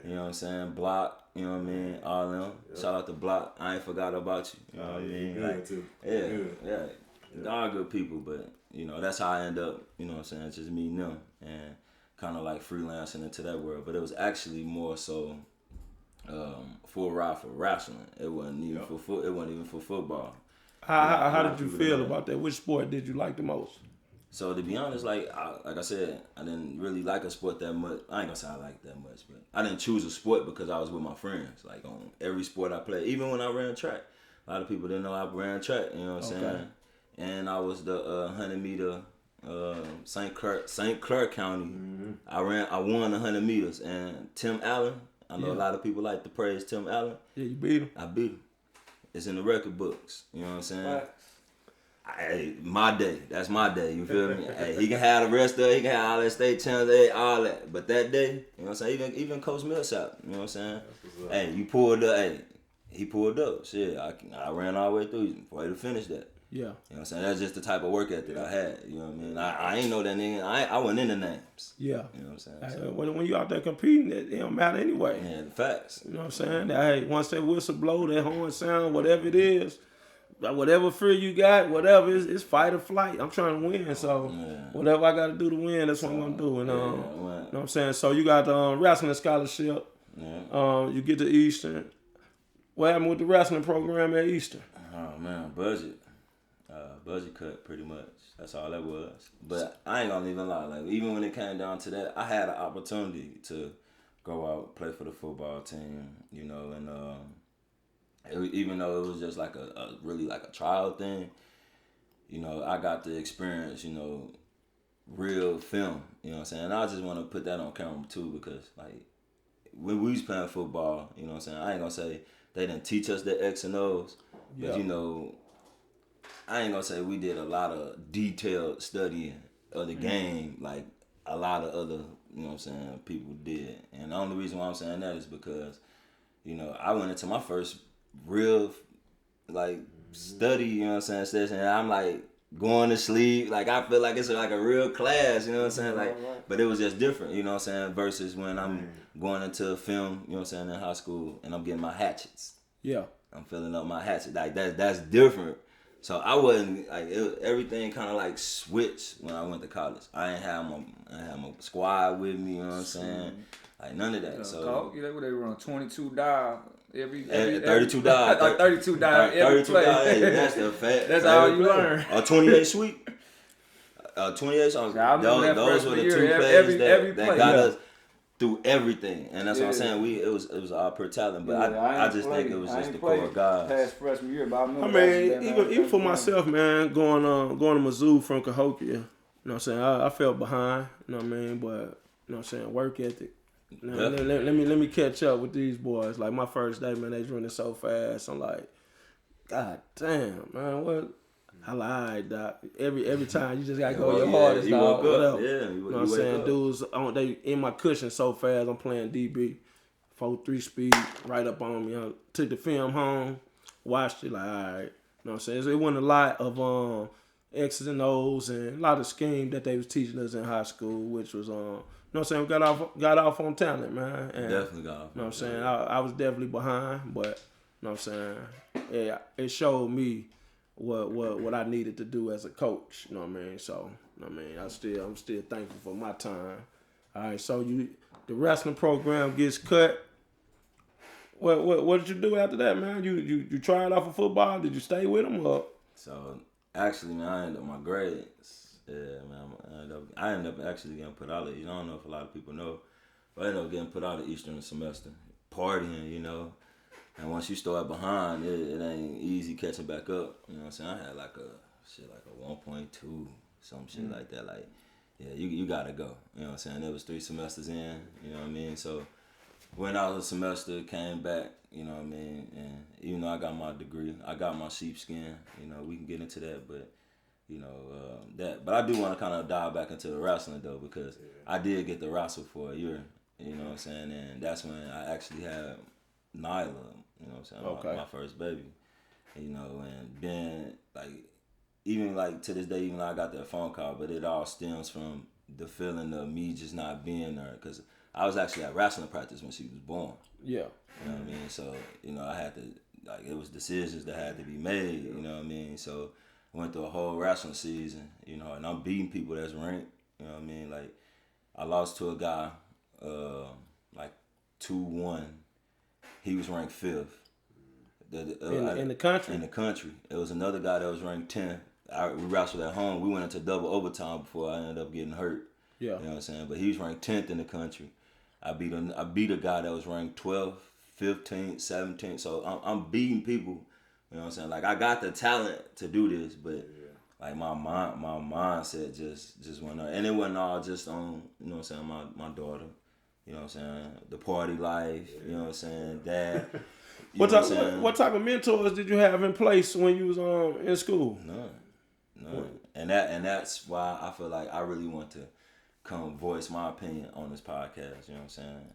you know what I'm saying, Block, you know what I mean, all them. Shout out to Block. I ain't forgot about you. You know what I mean? Good Like, too. yeah, Good. yeah. All good people, but, you know, that's how I end up, you know what I'm saying, just meeting them and kind of like freelancing into that world. But it was actually more so full ride for wrestling. It wasn't even for football. How did you feel about that? Which sport did you like the most? So to be honest, like I said, I didn't really like a sport that much. I ain't gonna say I liked that much, but I didn't choose a sport because I was with my friends. Like on every sport I played, even when I ran track, a lot of people didn't know I ran track. You know what I'm saying? And I was the 100 meter St. Clair County. Mm-hmm. I won 100 meters, and Tim Allen. I know a lot of people like to praise Tim Allen. Yeah, you beat him. I beat him. It's in the record books. You know what I'm saying? Hey, my day. That's my day. You feel me? Hey, he can have the rest of it. He can have all that state champs, all that. But that day, you know what I'm saying? Even Coach Millsap, you know what I'm saying? Hey, you pulled up. Hey, he pulled up. Shit, I ran all the way through. Way to finish that. Yeah. You know what I'm saying? That's just the type of work ethic I had. You know what I mean? I ain't know that nigga. I wasn't in the names. Yeah. You know what I'm saying? Hey, So, when you out there competing, it don't matter anyway. yeah, the facts. You know what I'm saying? Hey, once that whistle blow, that horn sound, whatever it is, whatever fear you got, whatever, it's fight or flight. I'm trying to win, so whatever I got to do to win, that's what I'm gonna do. And you know what I'm saying? So you got the wrestling scholarship. Yeah. You get to Eastern. What happened with the wrestling program at Eastern? Oh man, budget cut pretty much. That's all that was. But I ain't gonna even lie. Like even when it came down to that, I had an opportunity to go out play for the football team. You know, and even though it was just like a really like a trial thing, you know, I got to experience, you know, real film. You know what I'm saying? And I just want to put that on camera too because like when we was playing football, you know what I'm saying? I ain't gonna say they didn't teach us the X and O's, but you know, I ain't gonna say we did a lot of detailed studying of the game like a lot of other, you know what I'm saying, people did. And the only reason why I'm saying that is because, you know, I went into my first real like study, you know what I'm saying, session, and I'm like going to sleep. Like I feel like it's like a real class, you know what I'm saying? Like but it was just different, you know what I'm saying, versus when I'm going into film, you know what I'm saying, in high school and I'm getting my hatchets. Yeah. I'm filling up my hatchet. Like that's different. So I wasn't like everything kind of like switched when I went to college. I ain't have my squad with me. You know what I'm saying? Like none of that. So they run 22 dive every 32 dive. 32 dive every 32 play. dive. Hey, that's the fact. That's all you learn. 28 sweep. 28 songs. I remember Those were the two plays that got us through everything, and that's what I'm saying. It was all per talent, but I just think it was just the core guys. Past freshman year, but I mean, even for myself, man, going to Mizzou from Cahokia, you know what I'm saying? I felt behind, you know what I mean? But, you know what I'm saying, work ethic. Now, let me catch up with these boys. Like my first day, man, they was running so fast. I'm like, God damn, man, what? I lied, Doc. Every time you just gotta go your hardest, dog. Whatever. Yeah, you know what I'm saying? Dudes, they in my cushion so fast. I'm playing DB, 4.3 speed, right up on me. I took the film home, watched it. Like, all right, you know what I'm saying? So it wasn't a lot of X's and O's and a lot of scheme that they was teaching us in high school, which was you know what I'm saying? We got off on talent, man. And, definitely got off. You know what I'm saying? I was definitely behind, but you know what I'm saying? It showed me what I needed to do as a coach, you know what I mean? So, you know what I mean, I'm still thankful for my time. All right, so the wrestling program gets cut. What did you do after that, man? You tried off of football? Did you stay with them or? So Actually, man, I ended up my grades. Yeah, man, I ended up actually getting put out of. I don't know if a lot of people know, but I ended up getting put out of Eastern semester, partying, And once you start behind, it ain't easy catching back up. You know what I'm saying? I had like a 1.2, some shit like that. Like, yeah, you gotta go. You know what I'm saying? It was 3 semesters in. You know what I mean? So went out a semester, came back. You know what I mean? And even though I got my degree, I got my sheepskin. We can get into that, but But I do want to kind of dive back into the wrestling though, because I did get to wrestle for a year. You know what I'm saying? And that's when I actually had Nyla. You know what I'm saying? My first baby. And then even to this day, even though I got that phone call, but it all stems from the feeling of me just not being there, because I was actually at wrestling practice when she was born. Yeah. You know what I mean? So, I had to, it was decisions that had to be made, you know what I mean? So, I went through a whole wrestling season, and I'm beating people that's ranked, you know what I mean? I lost to a guy, 2-1. He was ranked 5th. In the country? In the country. It was another guy that was ranked 10th. We wrestled at home. We went into double overtime before I ended up getting hurt. Yeah. You know what I'm saying? But he was ranked 10th in the country. I beat a guy that was ranked 12th, 15th, 17th. So I'm beating people. You know what I'm saying? I got the talent to do this, but my mindset just went up. And it wasn't all just on, you know what I'm saying, my daughter. You know what I'm saying? The party life, you know what I'm saying? Dad. What type of mentors did you have in place when you was in school? None. And that's why I feel like I really want to come voice my opinion on this podcast. You know what I'm saying?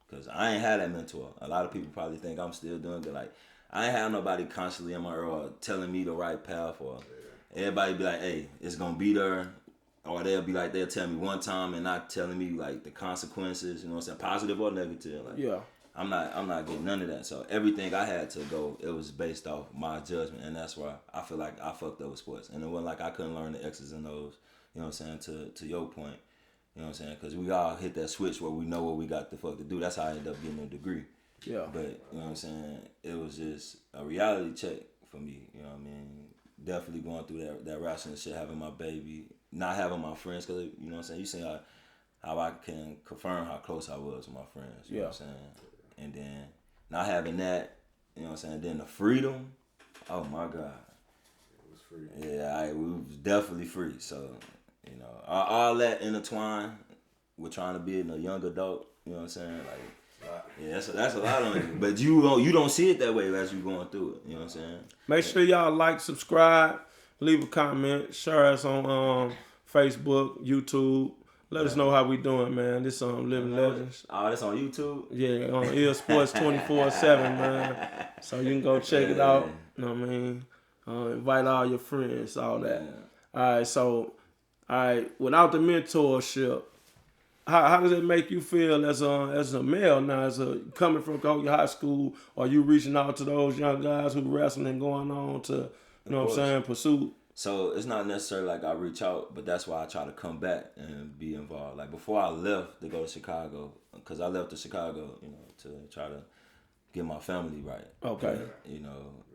Because I ain't had that mentor. A lot of people probably think I'm still doing good. I ain't have nobody constantly in my ear telling me the right path, or everybody be like, hey, it's gonna be there. Or they'll be like, they'll tell me one time and not telling me the consequences, you know what I'm saying, positive or negative. I'm not getting none of that. So everything I had to go, it was based off my judgment, and that's why I feel like I fucked up with sports. And it wasn't I couldn't learn the X's and O's, you know what I'm saying, to your point, you know what I'm saying, because we all hit that switch where we know what we got the fuck to do. That's how I ended up getting a degree. Yeah. But, you know what I'm saying, it was just a reality check for me, you know what I mean, definitely going through that wrestling shit, having my baby, not having my friends, because, you know what I'm saying, you see how I can confirm how close I was with my friends, you know what I'm saying, and then not having that, you know what I'm saying, then the freedom, oh my God. It was free. Yeah, we was definitely free, so, all that intertwined with trying to be a young adult, you know what I'm saying, that's a lot on it, but you don't see it that way as you going through it, you know what I'm saying. Make sure y'all like, subscribe, leave a comment, share us on Facebook, YouTube. Let us know how we doing, man. This Living Legends. Oh, that's on YouTube? Yeah, on iLLSports247, man. So you can go check it out. You know what I mean? Invite all your friends, all that. All right, without the mentorship, how does it make you feel as a male now, coming from Cahokia High School? Are you reaching out to those young guys who wrestling and going on to, you know what I'm saying, pursue? So it's not necessarily I reach out, but that's why I try to come back and be involved. Before I left to go to Chicago, because I left to Chicago, to try to get my family right. Okay.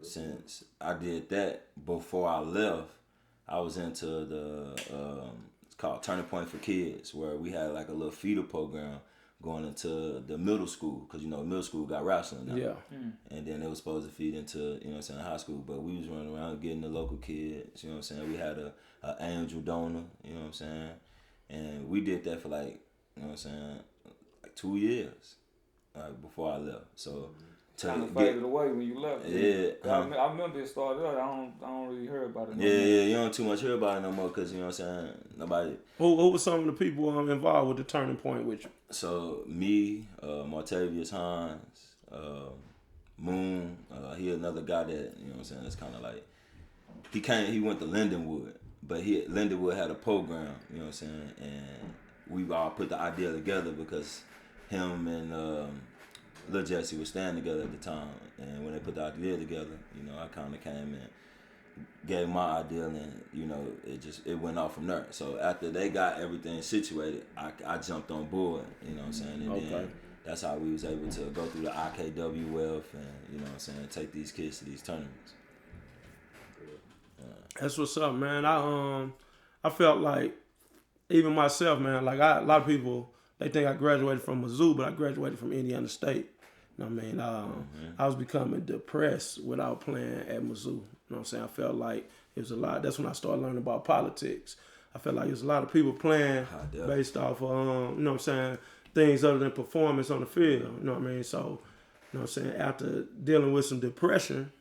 Since I did that, before I left, I was into the it's called Turning Point for Kids, where we had a little feeder program going into the middle school, because middle school got wrestling now. Yeah. And then it was supposed to feed into high school, but we was running around getting the local kids. You know what I'm saying? We had a angel donor. You know what I'm saying? And we did that for 2 years before I left. So kind of faded away when you left. Yeah. I remember it started out. I don't really hear about it no more. Yeah, you don't too much hear about it no more, because, you know what I'm saying, nobody. Who were some of the people involved with the Turning Point with you? So, me, Martavius Hines, Moon, he another guy that, you know what I'm saying, it's kind of he went to Lindenwood, but Lindenwood had a program, you know what I'm saying, and we all put the idea together because him and Lil Jesse was staying together at the time, and when they put the idea together, I kind of came and gave my idea, and it went off from there. So after they got everything situated, I jumped on board, you know what I'm saying, and then that's how we was able to go through the IKW wealth and, you know what I'm saying, take these kids to these tournaments. That's what's up, man. I felt like even myself, man. Like a lot of people, they think I graduated from Mizzou, but I graduated from Indiana State. You know what I mean? I was becoming depressed without playing at Mizzou. You know what I'm saying? I felt like it was a lot. That's when I started learning about politics. I felt like there's a lot of people playing based off of, you know what I'm saying, things other than performance on the field. You know what I mean? So, you know what I'm saying, after dealing with some depression,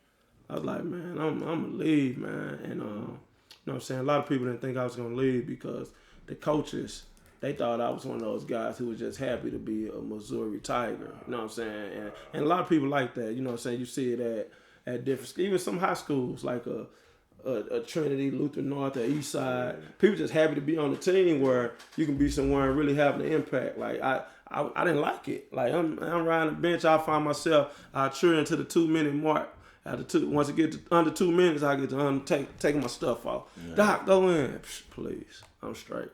I was like, man, I'm going to leave, man. And, you know what I'm saying, a lot of people didn't think I was going to leave because the coaches, they thought I was one of those guys who was just happy to be a Missouri Tiger. You know what I'm saying? And a lot of people like that. You know what I'm saying? You see it at different, even some high schools like a Trinity, Lutheran North, or East Side. People just happy to be on the team where you can be somewhere and really have an impact. Like I didn't like it. Like I'm riding the bench, I find myself I cheer into the 2-minute mark. Once it gets under 2 minutes, I get to taking my stuff off. Yeah. Doc, go in, psh, please. I'm straight.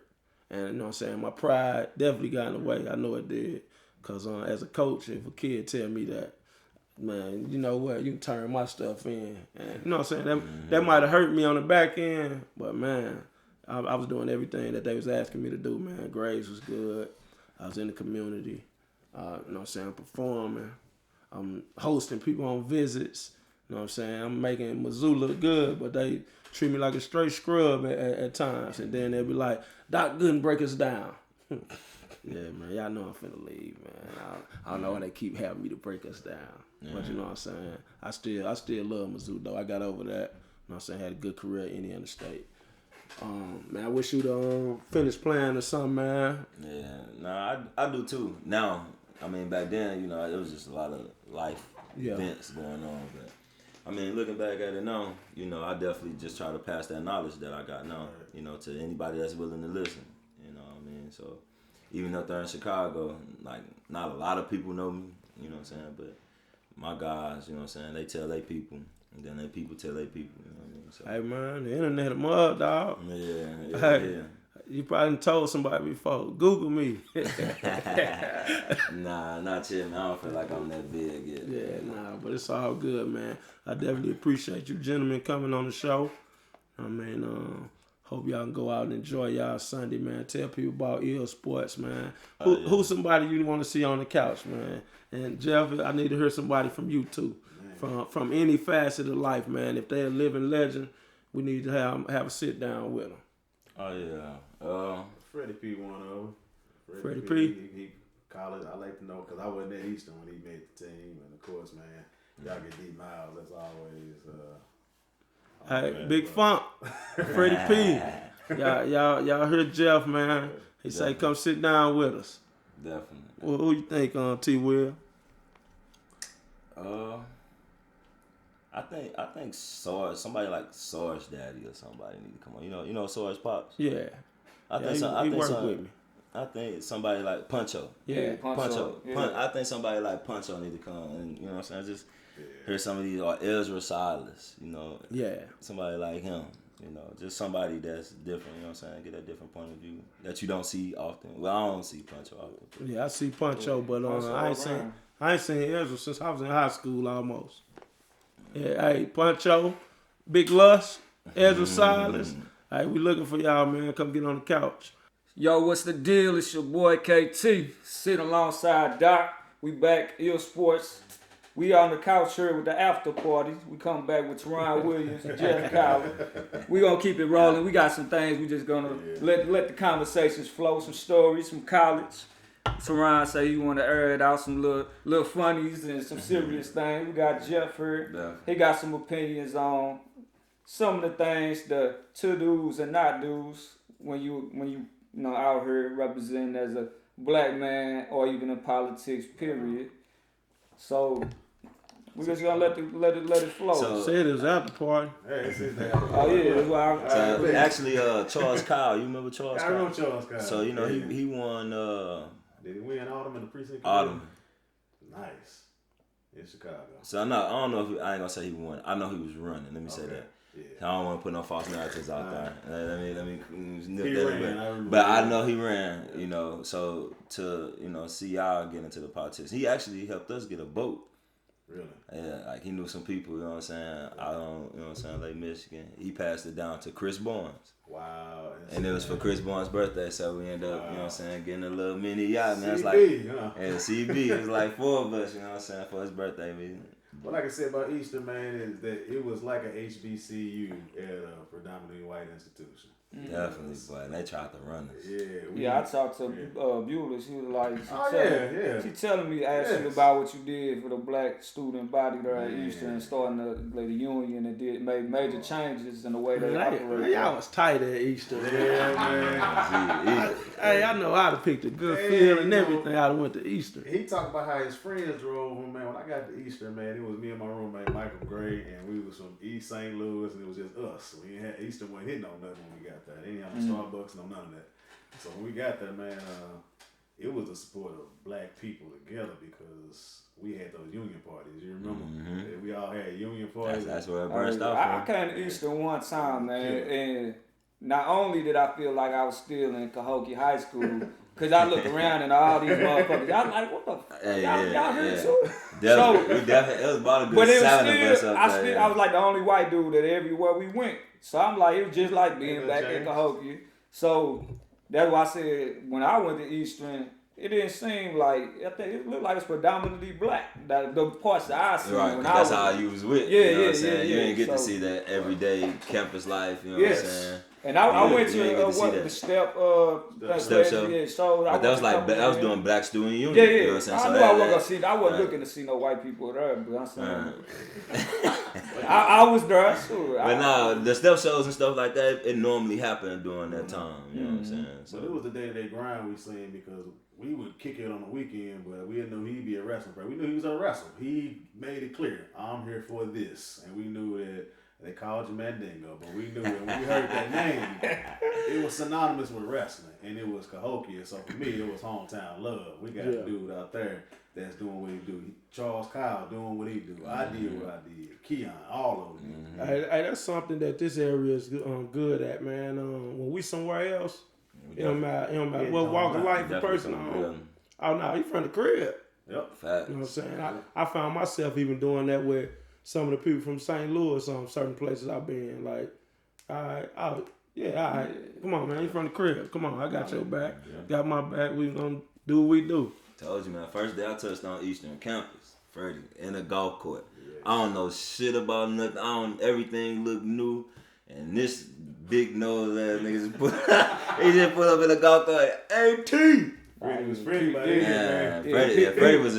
And you know what I'm saying, my pride definitely got in the way. I know it did, cause as a coach, if a kid tell me that, man, you know what, you can turn my stuff in. And you know what I'm saying? That might have hurt me on the back end, but man, I was doing everything that they was asking me to do, man. Grades was good. I was in the community. You know what I'm saying? Performing. I'm hosting people on visits. You know what I'm saying? I'm making Mizzou look good, but they treat me like a straight scrub at times. And then they'll be like, Doc Gooden break us down. Yeah, man, y'all know I'm finna leave, man. I don't know why they keep having me to break us down. Yeah. But you know what I'm saying? I still love Mizzou, though. I got over that. You know what I'm saying? Had a good career at Indiana State. Man, I wish you'd finish playing or something, man. Yeah, nah, I do too. Now, I mean, back then, you know, it was just a lot of life events going on. But, I mean, looking back at it now, you know, I definitely just try to pass that knowledge that I got now, you know, to anybody that's willing to listen. You know what I mean? So, even up there in Chicago, like, not a lot of people know me, you know what I'm saying? But my guys, you know what I'm saying, they tell their people, and then their people tell their people, you know what I mean? So, hey, man, the internet a mud, dog. Yeah. You probably told somebody before, Google me. Nah, not yet, man. I don't feel like I'm that big yet. Yeah, nah, but it's all good, man. I definitely appreciate you gentlemen coming on the show. I mean, hope y'all can go out and enjoy y'all Sunday, man. Tell people about iLLSports, man. Who's somebody you want to see on the couch, man? And Jeff, I need to hear somebody from you too, from any facet of life, man. If they're a living legend, we need to have a sit down with them. Oh yeah. Freddie P. one of them. Freddie P. He college. I like to know because I wasn't at Eastern when he made the team, and of course, man, y'all get D Miles. That's always. Hey, Big Funk, Freddie P. Y'all heard Jeff, man. He say come sit down with us. Definitely. Well, who you think T. Will? I think Sarge, somebody like Sarge Daddy or somebody need to come on. You know Sarge Pops? Yeah. I think he worked with me. I think somebody like Puncho. Yeah, Puncho. Yeah. I think somebody like Puncho need to come and you know what I'm saying? Just hear some of these, or Ezra Silas, you know. Yeah. Somebody like him, you know, just somebody that's different, you know what I'm saying? Get a different point of view that you don't see often. Well, I don't see Puncho often. Yeah, I see Puncho, but I ain't seen Ezra since I was in high school almost. Yeah, hey, Puncho, Big Lush, Edwardsville Silas. Hey, we looking for y'all, man. Come get on the couch. Yo, what's the deal? It's your boy KT, sitting alongside Doc. We back, iLLSports. We on the couch here with the after party. We come back with Terron Williams and Jeff Collier. We gonna keep it rolling. We got some things. We just gonna let the conversations flow. Some stories from college. Terron say you want to air it out, some little funnies and some serious things. We got Jeff here. Yeah. He got some opinions on some of the things, the to-dos and not-dos when you know out here representing as a black man or even in politics, period. So we just gonna let it flow. So, Said it was after party. Hey, it's his name. Oh yeah, that's why actually, Charles Kyle, you remember Charles I Kyle? remember Charles Kyle. So, you know, he won Did he win Autumn in the precinct? Autumn. Nice. In Chicago. So I don't know if I ain't gonna say he won. I know he was running. Let me say that. Yeah. I don't want to put no false narratives out there. Let me nip He that ran, I away. remember But I that. know he ran. You know, so to see y'all get into the politics, he actually helped us get a boat Really? Yeah, like he knew some people, you know what I'm saying, out on, you know what I'm saying, Lake Michigan. He passed it down to Chris Barnes. Wow. And it was for Chris Barnes' birthday, so we ended up, you know what I'm saying, getting a little mini yacht, man. It's CB, like, huh? and CB, it was like 4 of us, you know what I'm saying, for his birthday, man. Well, like I said about Easter, man, is that it was like a HBCU at a predominantly white institution. Definitely, boy. They tried to run us. Yeah. I talked to Beulah. She was like, Yeah. she telling me, asked you about what you did for the black student body there at Easter and starting the union and made major changes in the way they operate. Y'all was tight at Easter. Yeah, man. Hey, I know I'd have picked a good field and everything. I'd have went to Easter. He talked about how his friends drove him, man. When I got to Easter, man, it was me and my roommate Michael Gray, and we was from East St. Louis, and it was just us. We ain't had Easter wasn't hitting on nothing when we got there. They didn't have no Starbucks, no none of that. So when we got there, man, it was the support of black people together because we had those union parties. You remember? We all had union parties. That's where it burst off. I came to Easter one time, man, and not only did I feel like I was still in Cahokia High School, because I looked around and all these motherfuckers, I was like, what the fuck? Y'all here too? We definitely, it was about a good But it 7 of us was up still, there. I was like the only white dude that everywhere we went. So I'm like, it was just like being back in Cahokia. So that's why I said when I went to Eastern, it didn't seem like, I think it looked like it's predominantly black. The parts that I seen Right, when that's I was, how you was with. Yeah, you know what I'm yeah, saying? You yeah, didn't get to so- see that everyday campus life, you know what I'm saying? And I You went didn't get to see what that. the step show. Yeah, shows. But that was like, that was doing Black Student Union. Yeah, You know what yeah. I'm saying? I So knew that- I wasn't gonna see. I wasn't right. looking to see no white people there, but I'm saying I was there. Sure. But nah, the step shows and stuff like that, it normally happened during that time. You know what I'm saying? So it was the day-to-day grind we seen because we would kick it on the weekend, but we didn't know he'd be a wrestling player. We knew he was a wrestler. He made it clear, I'm here for this. And we knew that they called you Mandingo, but we knew when we heard that name, it was synonymous with wrestling, and it was Cahokia. So for me, it was hometown love. We got a dude out there that's doing what he do. Charles Kyle doing what he do. I did what I did. Keon, all of them. Hey, that's something that this area is good at, man. When we somewhere else, it don't matter what walk of life the person on. Oh no, he from the crib. Yep. Fact. You know what I'm saying? I found myself even doing that with some of the people from St. Louis on certain places I've been. Like, all right, come on, man, you from the crib. Come on, I got your back. Got my back. We gonna do what we do. Told you, man. First day I touched on Eastern Campus, Freddie, in a golf court. I don't know shit about nothing. Everything looked new. And this big nose ass nigga he just put up in a golf cart. Hey, T! Freddie was Freddie by then, man. Freddie was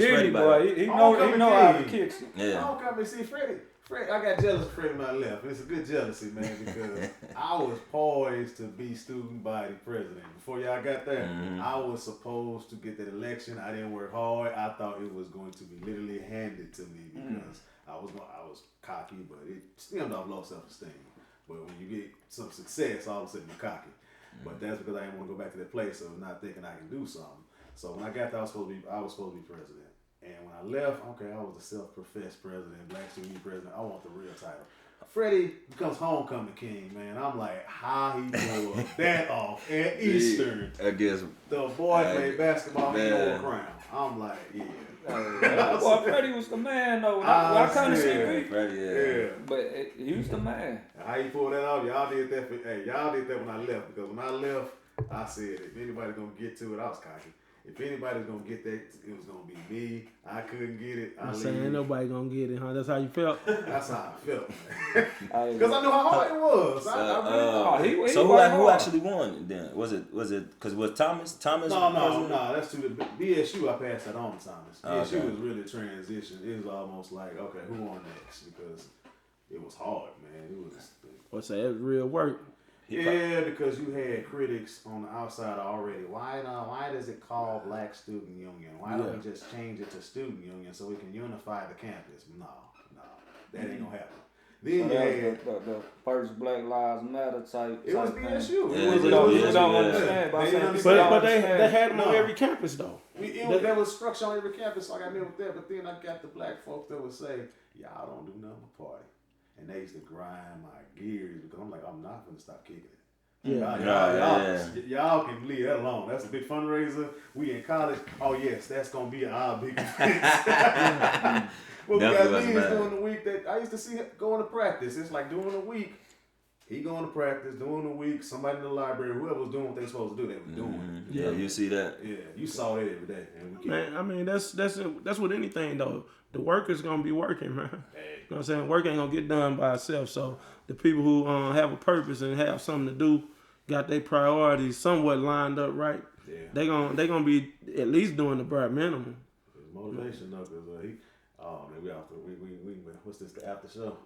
Freddie by then. He know how to kick it. Yeah. I don't come and see Freddie. I got jealous of Freddie when I left. It's a good jealousy, man, because I was poised to be student body president. Before y'all got there, I was supposed to get that election. I didn't work hard. I thought it was going to be literally handed to me because I was cocky, but it stemmed off low self-esteem. But when you get some success, all of a sudden you're cocky. But that's because I didn't want to go back to that place of not thinking I can do something. So when I got there, I was supposed to be president. And when I left, okay, I was the self-professed president, Black Student President. I want the real title. Freddie becomes homecoming king, man. I'm like, how he pulled that off at Eastern. I guess. The boy played basketball and wore a crown. I'm like, yeah. Well, Freddie was the man, though. I kind of see me. Freddie, Yeah. But he was the man. How you pulled that off? Y'all did that when I left. Because when I left, I said, if anybody's going to get to it, I was cocky. If anybody's going to get that, it was going to be me. I couldn't get it. I'm saying ain't nobody gonna get it, huh? That's how you felt? That's how I felt, man. Because I knew how hard it was. I really know. So who actually won then? Was it because was Thomas? No, that's to the BSU. I passed that on to Thomas. BSU Okay. was really transition. It was almost like, okay, who won next? Because it was hard, man. It was. What's that? It was real work. Yeah, because you had critics on the outside already. Why does it call Black Student Union? Why don't we just change it to Student Union so we can unify the campus? No, that ain't gonna happen. Then So you that had was the first Black Lives Matter type. it was thing. BSU. Yeah, It was it Don't was BSU, understand. But I'm saying people But don't they understand. had them on No. every campus though. There was structure on every campus, so I got me with that. But then I got the black folks that would say, "Y'all don't do nothing but party," and they used to grind my gears because I'm like, I'm not gonna stop kicking it. Y'all can leave that alone. That's a big fundraiser. We in college. Oh yes, that's gonna be our big event. Well, we got Definitely wasn't Liz mad. during the week that I used to see going to practice. It's like during the week, he going to practice. During the week, somebody in the library, whoever was doing what they supposed to do, they were doing. Yeah, you see that? Yeah, you saw that every day. And we keep, Man, I mean that's with anything though. The worker's gonna be working, man. You know what I'm saying? Work ain't gonna get done by itself. So the people who have a purpose and have something to do, got their priorities somewhat lined up right. Yeah. They gonna be at least doing the bare minimum. His motivation though, because we out there. We what's this? The after show.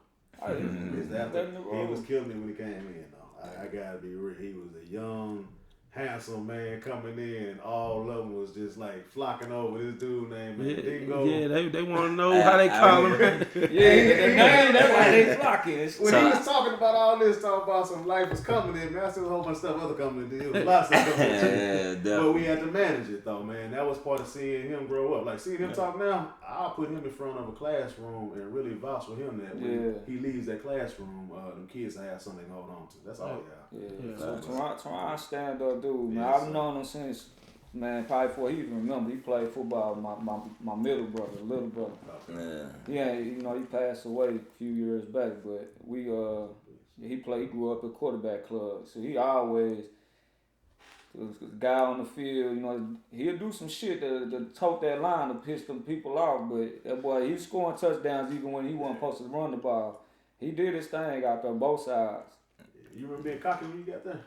It's the after. He was killing me when he came in. Though I gotta be real. He was a young, handsome man coming in. All of them was just like flocking over this dude named Dingo. Yeah, they want to know how they call him. That's why they flocking. When he was talking about all this, talking about some life was coming in, man, I said a whole bunch of stuff other coming in. It was lots of stuff coming in. But we had to manage it though, man. That was part of seeing him grow up. Like seeing him talk now, I'll put him in front of a classroom and really vouch for him that when he leaves that classroom, them kids have something to hold on to. That's all y'all. Yeah. So Terron stand up dude, man. I've known him since, man, probably before he even remember. He played football with my little brother. Yeah, you know, he passed away a few years back, but he grew up at quarterback club. So he always was a guy on the field, you know, he'll do some shit to tote that line to piss them people off, but that boy, he was scoring touchdowns even when he wasn't supposed to run the ball. He did his thing out there, both sides. You remember being cocky when you got there?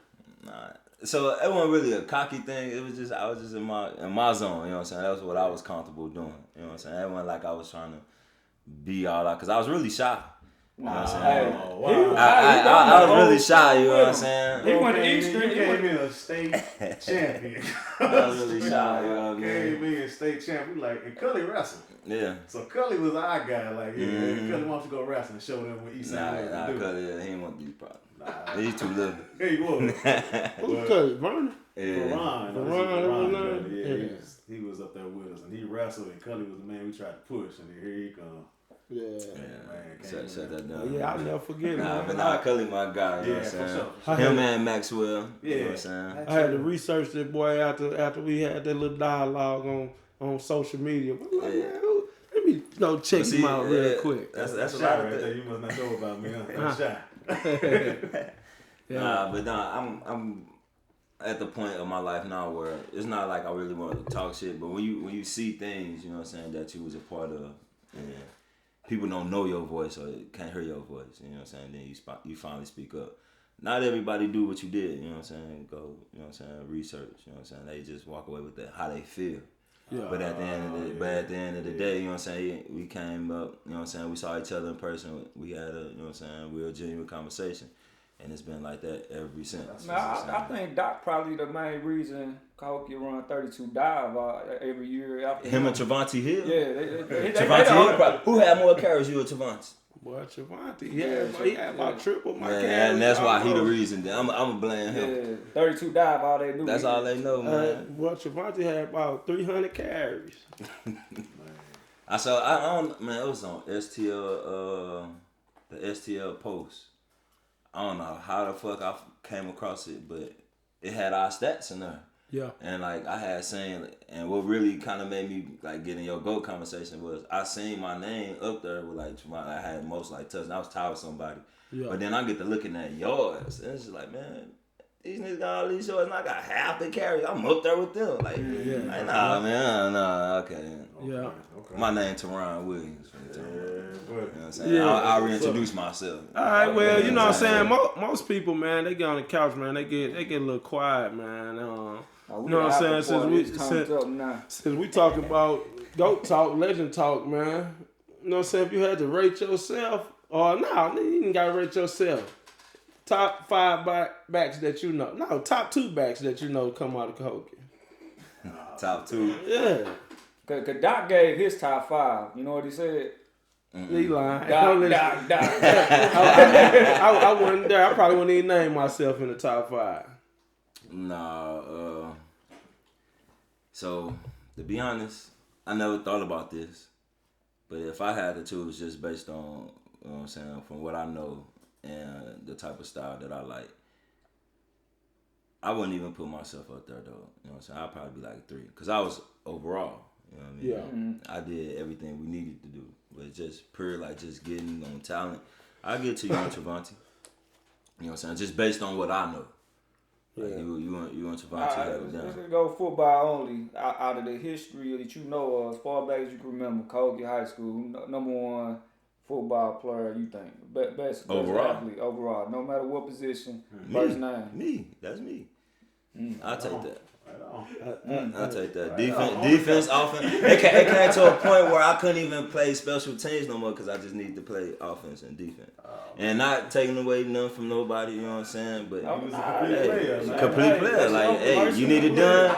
Nah. So it wasn't really a cocky thing. It was just I was just in my zone. You know what I'm saying? That was what I was comfortable doing. You know what I'm saying? It wasn't like I was trying to be all out because I was really shy. You know what I'm saying? I was really shy. You know what I'm saying? He went to Eastern. He came in a state champion. I was really shy. You know what I mean? Came in state champion. We like, and Cully wrestled. Yeah. So Cully was our guy. Like, Cully wants to go wrestle and show them what E07 Nah, do. Cully, he didn't want these problems. He's too little. Yeah, he was. Who's Cuz? Vernon? Ron. Yeah, he was up there with us, and he wrestled, and Cully was the man we tried to push, and here he come. Yeah. Man, Shut that down. Yeah, I'll never forget Nah, it. but Cully my guy. You know what I'm for saying? sure. Him and Maxwell. Yeah. You know what I'm saying? I had to research that boy after we had that little dialogue on social media. I'm like, man, let me go check him out real quick. That's That's a a lot shot of right there. things. You must not know about me, huh? That's a shot. I'm at the point of my life now where it's not like I really want to talk shit, but when you see things, you know what I'm saying, that you was a part of, and people don't know your voice or can't hear your voice, you know what I'm saying, then you finally speak up. Not everybody do what you did, you know what I'm saying, go, you know what I'm saying, research, you know what I'm saying, they just walk away with that, how they feel. Yeah. But at the end of the day, you know what I'm saying, we came up, you know what I'm saying, we saw each other in person, we had a, you know what I'm saying, real genuine conversation. And it's been like that ever since. I think Doc probably the main reason Cahokia run 32 dive every year. After Him and Travante Hill? Yeah. Travante Hill? Who had more carries, you or Travante? Boy, Travante, he had about triple my carries. And that's why he the reason. I'm going to blame him. Yeah, 32 dive, all they do. That's all they know, man. Boy, Travante had about 300 carries. I don't, man, it was on STL, the STL post. I don't know how the fuck I came across it, but it had our stats in there. Yeah. And like I had seen, and what really kind of made me like get in your GOAT conversation was I seen my name up there with like I had most like touchdowns. I was tired of somebody. Yeah. But then I get to looking at yours, and it's just like, man, these niggas got all these yards, and I got half the carry. I'm up there with them. Like, nah, man, nah, okay. Yeah. Okay. My name Terron Williams. You know what I'm saying? Yeah. I'll reintroduce myself. All right, well, you know what I'm saying? Most people, man, they get on the couch, man. They get a little quiet, man. You know what I'm saying? Since we talk about GOAT talk, legend talk, man. You know what I'm saying? If you had to rate yourself, or no, you didn't got to rate yourself. Top 5 backs that you know. No, top 2 backs that you know come out of Cahokia. Top 2? Yeah. Cause Doc gave his top 5. You know what he said? He lying. Doc. I wasn't there. I probably wouldn't even name myself in the top 5. Nah, so to be honest, I never thought about this. But if I had to choose just based on, you know what I'm saying, from what I know and the type of style that I like, I wouldn't even put myself up there though. You know what I'm saying? I'd probably be like 3. Because I was overall, you know what I mean? Yeah. I did everything we needed to do. But just pure like just getting on talent, I get to you and Travante. You know what I'm saying? Just based on what I know. Like you and Travante. Let's go football only. Out of the history that you know of, as far back as you can remember, Cahokia High School, number one football player you think? Best Overall? athlete overall, no matter what position, first name. Me. That's me. I'll take that. Right I'll take that. Defense, offense. It came to a point where I couldn't even play special teams no more because I just needed to play offense and defense. And not taking away nothing from nobody, you know what I'm saying? But complete player. Like, hey, you need it done.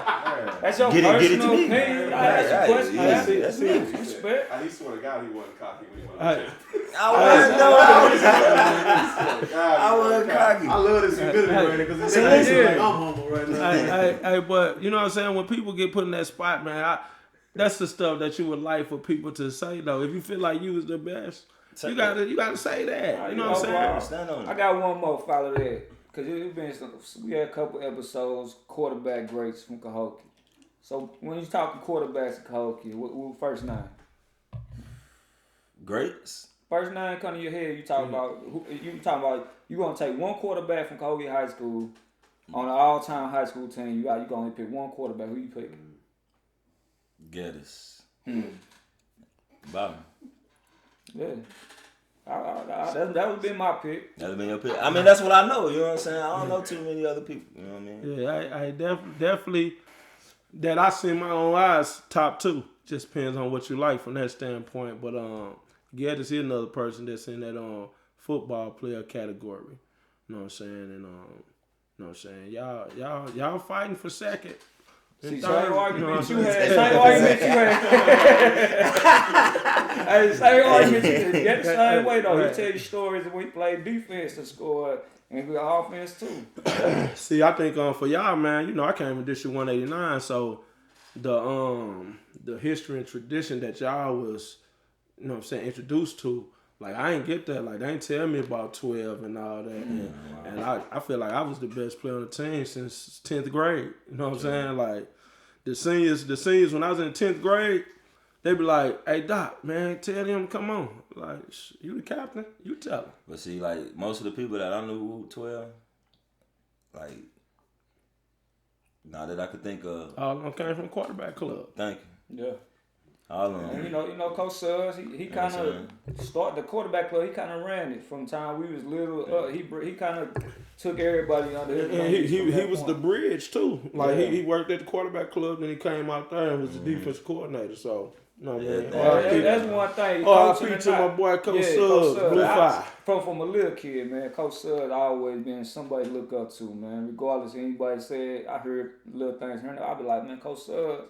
That's your Get it to personal me. opinion. That's me. Respect. I swear to God, he wasn't cocky when he went. I wasn't cocky. I love this humility right there because it's like I'm humble right now. Hey, but you know what I'm saying? When people get put in that spot, man, that's the stuff that you would like for people to say though. If you feel like you was the best, you gotta say that. You know what I'm saying? Stand on it. I got one more follow that because we had a couple episodes quarterback greats from Cahokia. So when you talking quarterbacks in Cahokia, what first name? Greats. First name come to your head. You talking about you gonna take one quarterback from Cahokia High School on an all-time high school team. You gonna only pick one quarterback. Who you pick? Geddes. Bobby. Yeah. That would be my pick. That'd been your pick. I mean, that's what I know. You know what I'm saying? I don't know too many other people. You know what I mean? Yeah, I definitely that I see in my own eyes top two. Just depends on what you like from that standpoint. But Geddes is another person that's in that football player category. You know what I'm saying? And you know what I'm saying? Y'all fighting for second. See, third, same argument you know you what I'm had. saying? Same argument you had. Hey, same argument you had. Get the same way though. He tell you stories of when he played defense and scored, and we got offense too. See, I think for y'all, man, you know, I came in District 189, so the history and tradition that y'all was, you know what I'm saying, introduced to, like I ain't get that. Like they ain't tell me about 12 and all that. And I feel like I was the best player on the team since 10th grade. You know what I'm saying? Like the seniors when I was in 10th grade, they be like, "Hey Doc, man, tell them come on. Like you the captain, you tell them." But see, like most of the people that I knew who 12, like now that I could think of, All of them came from quarterback club. thank you. Yeah. All of And them. you know, Coach Suggs, he kind of started the quarterback club. He kind of ran it from time we was little. He kind of took everybody under his And wings he from that was the point. bridge too. Like Yeah. he worked at the quarterback club, then he came out there and was the defense coordinator. So no man. That's one thing. I Coaching preach and to my not- boy Coach Yeah, Suggs, Blue I- Fire. From a little kid, man, Coach Suggs always been somebody to look up to, man. Regardless of anybody said, I heard little things here and there, I be like, man, Coach Suggs.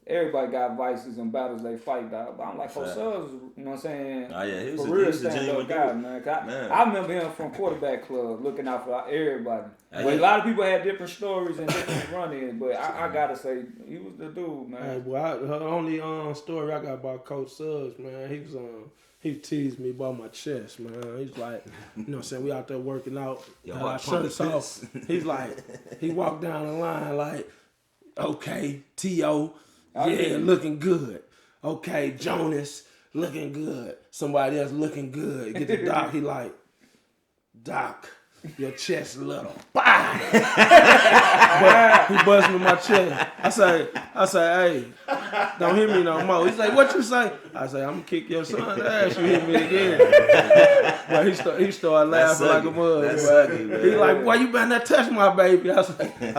Everybody got vices and battles they fight, dog. But I'm like, Coach Suggs, you know what I'm saying? Oh yeah, he For was real a stand genuine up guy, dude. man. 'Cause Man. I remember him from quarterback club, looking out for everybody. Hey, But he- a lot of people had different stories and different run-ins, but I gotta say, he was the dude, man. Hey, boy, the only story I got about Coach Suggs, man, he teased me about my chest, man. He's like, you know what I'm saying, we out there working out, Your our heart shirts pumping off. fist. He's like, he walked down the line like, okay, T.O., Oh, yeah, yeah. looking good. Okay, Jonas, looking good. Somebody else looking good. Get the Doc, he like, Doc, your chest little. Bah! But he busting my chest. I say, hey, don't hit me no more. He's like, what you say? I say, I'm gonna kick your son's ass. You hit me again. But he started laughing like a mug. That's But sucky, man. he like, boy, you better not touch my baby. I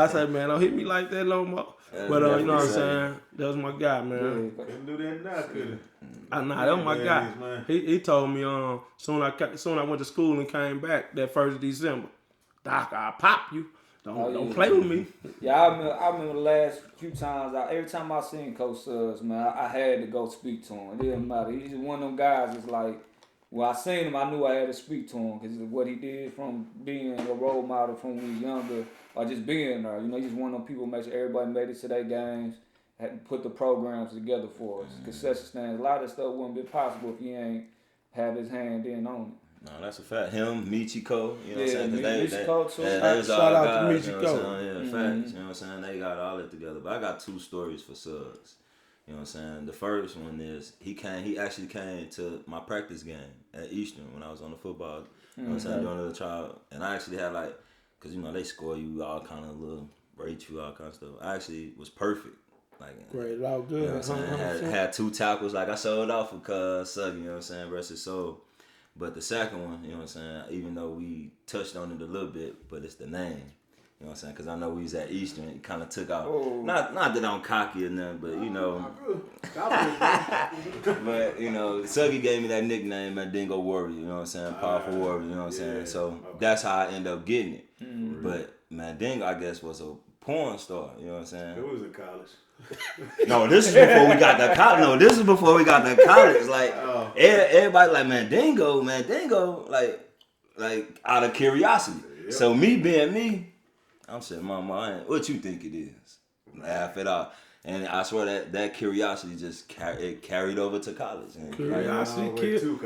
say, man, don't hit me like that no more. But you know what I'm saying? That was my guy, man. Couldn't do that now, could it? Nah, that was my guy. Man. He told me soon I went to school and came back that 1st of December. Doc, I'll pop you. Don't play with me. Yeah, I remember the last few times, every time I seen Coach Suggs, man, I had to go speak to him. It didn't matter. He's one of them guys that's like, when I seen him, I knew I had to speak to him because what he did from being a role model from when he was younger or just being there. You know, he's one of them people who make sure everybody made it to their games, had put the programs together for us. Concession stands. A lot of stuff wouldn't be possible if he ain't have his hand in on it. No, that's a fact. Him, Michiko, you know what Yeah, I'm saying? 'Cause Michiko, too. they was all Shout out to guys, you know what I'm Michiko. saying? Yeah, facts. You know what I'm saying? They got all it together. But I got 2 stories for Suggs. You know what I'm saying? The first one is he actually came to my practice game at Eastern when I was on the football. You know what I'm saying? During the trial. And I actually had like, cause you know, they score you all kind of little, rate you all kind of stuff. I actually was perfect. Like, Great, all good. You know what I'm saying? Had 2 tackles. Like I showed off for cuz Sucky, you know what I'm saying? Rest his soul. But the second one, you know what I'm saying? Even though we touched on it a little bit, but it's the name. You know what I'm saying? Because I know we was at Eastern. It kind of took out. Oh. Not that I'm cocky or nothing, but you know. But, you know, Sucky gave me that nickname, Mandingo Warrior. You know what I'm saying? Powerful Warrior. You know what I'm saying? So that's how I ended up getting it. But Mandingo, I guess, was a porn star. You know what I'm saying? It was in college. No, this is before we got to college. No, this is before we got to college. Like, everybody like, Mandingo, like out of curiosity. Yep. So me being me, I'm saying, Mama, what you think it is? Laugh it off. And I swear that curiosity just carried over to college. And Curiosity killed.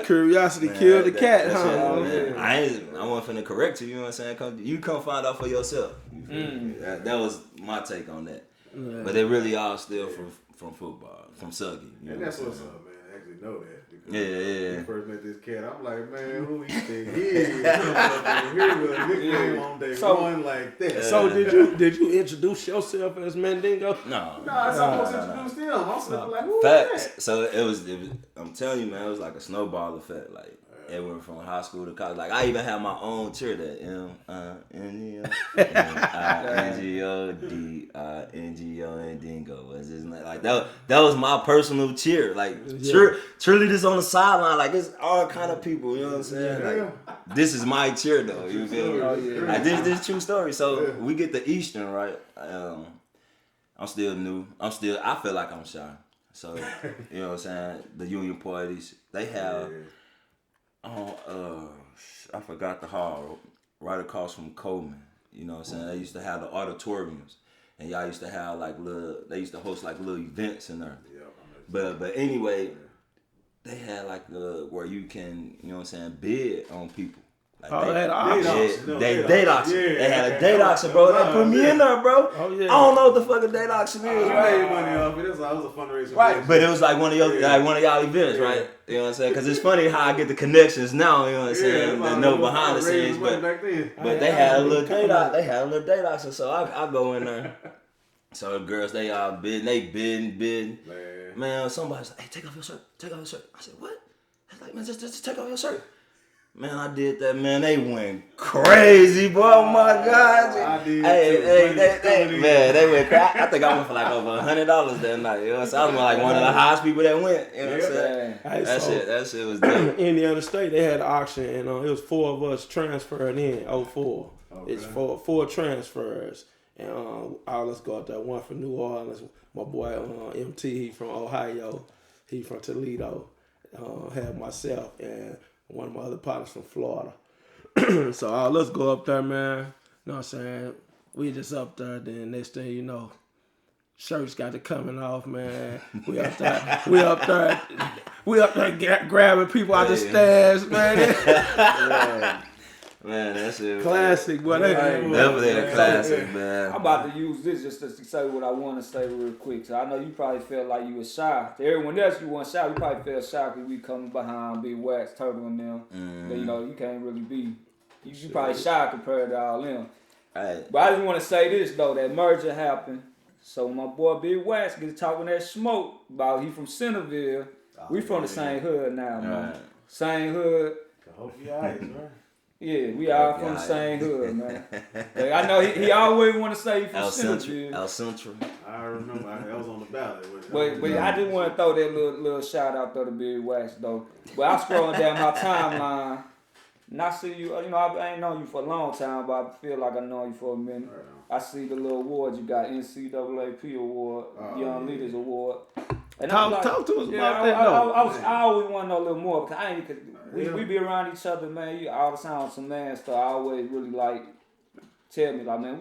Curiosity killed the cat, huh? I wasn't finna correct you. You know what I'm saying? You come find out for yourself. You feel me? That was my take on that. Yeah. But they really all still from football, from Sucky. And that's what's up, man. I actually know that. Because yeah. when I first met this cat, I'm like, man, who you think he is? Here with a nickname on day one like that. So did you introduce yourself as Mandingo? No. I supposed to introduce them. I'm sitting like, who Facts. is that? So it was. I'm telling you, man, it was like a snowball effect. Like it went from high school to college. Like I even had my own cheer that MNGO Dingo was just like that. That was my personal cheer. Like cheerleaders on the sideline. Like it's all kind of people. You know what I'm saying? Like this is my cheer though. You feel me? Like this is true story. So we get the Eastern right. I'm still new. I feel like I'm shy. So you know what I'm saying? The union parties they have. I forgot the hall right across from Coleman. You know what I'm saying? They used to have the auditoriums, and y'all used to have like they used to host like little events in there. But anyway, they had like where you can, you know what I'm saying, bid on people. Like they had auctions. Date auction. They had a date auction, bro. They put me in there, bro. Oh yeah. I don't know what the fuck a date auction is. I made money off it. It was a fundraiser. Right, but it was like one of y'all events, right? You know what I'm saying? Because it's funny how I get the connections now. You know what I'm saying? They know behind the scenes, but they had a little date auction. They had a little date auction, so I go in there. So the girls, they all bidding. Man, somebody's like, "Hey, take off your shirt. Take off your shirt." I said, "What?" They're like, "Man, just take off your shirt." Man, I did that, man. They went crazy, bro. Oh my God. I did. They went crazy. I think I went for like over $100 that night. You know what I'm saying? I was like one of the highest people that went. You know what I'm saying? That shit was dope. Indiana State, they had an auction, and it was 4 of us transferred in 04. Okay. It's 4 transfers. And let's go out there. One from New Orleans. My boy MT, he from Ohio. He from Toledo. Had myself and one of my other partners from Florida. So let's go up there, man. You know what I'm saying? We just up there. Then next thing you know, shirts got to coming off, man. We up there grabbing people out the stands, man. Man, that shit classic, boy. Definitely a classic, man. I'm about to use this just to say what I want to say real quick. So I know you probably felt like you was shy. To everyone else, you weren't shy. You probably felt shy because we coming behind Big Wax, Turtle, and them. But, you know, you can't really be. You probably shy compared to all them. Right. But I just want to say this though. That merger happened. So my boy Big Wax gets talking that smoke about he from Centerville. We from the same hood now, man. Right. Same hood. Cahokia High, man. Yeah, we all from the same hood, man. Like, I know he always want to say he from Centerville. El Central. I remember that was on the ballot. But I just want to throw that little shout out to the Big Wax though. But I scrolling down my timeline, and I see you. You know, I ain't known you for a long time, but I feel like I know you for a minute. I see the little awards you got: NAACP award, Young Leaders Award. And talk to us about that though. I always want to know a little more because we be around each other, man. You all the time on some man stuff. I always really like tell me like, man,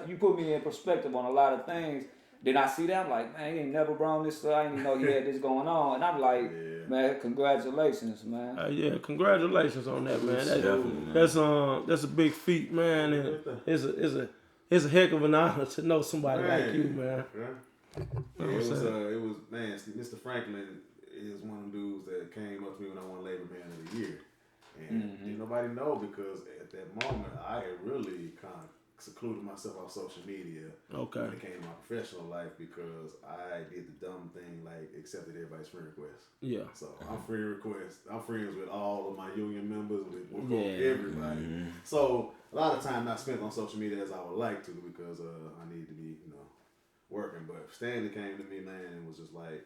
you put me in perspective on a lot of things. Then I see that I'm like, man, he ain't never brought this stuff. I didn't even know he had this going on. And I'm like, man, congratulations, man. Yeah, congratulations on that, man. That's a big feat, man. And it's a heck of an honor to know somebody like you, man. It was man. Mr. Franklin is one of the dudes that came up to me when I won Labor Man of the Year, and didn't nobody know because at that moment I had really kind of secluded myself off social media when it came to my professional life because I did the dumb thing like accepted everybody's friend request. Yeah. So I'm friends with all of my union members, with everybody. So a lot of time not spent on social media as I would like to because I need to be, working. But Stanley came to me, man, and was just like,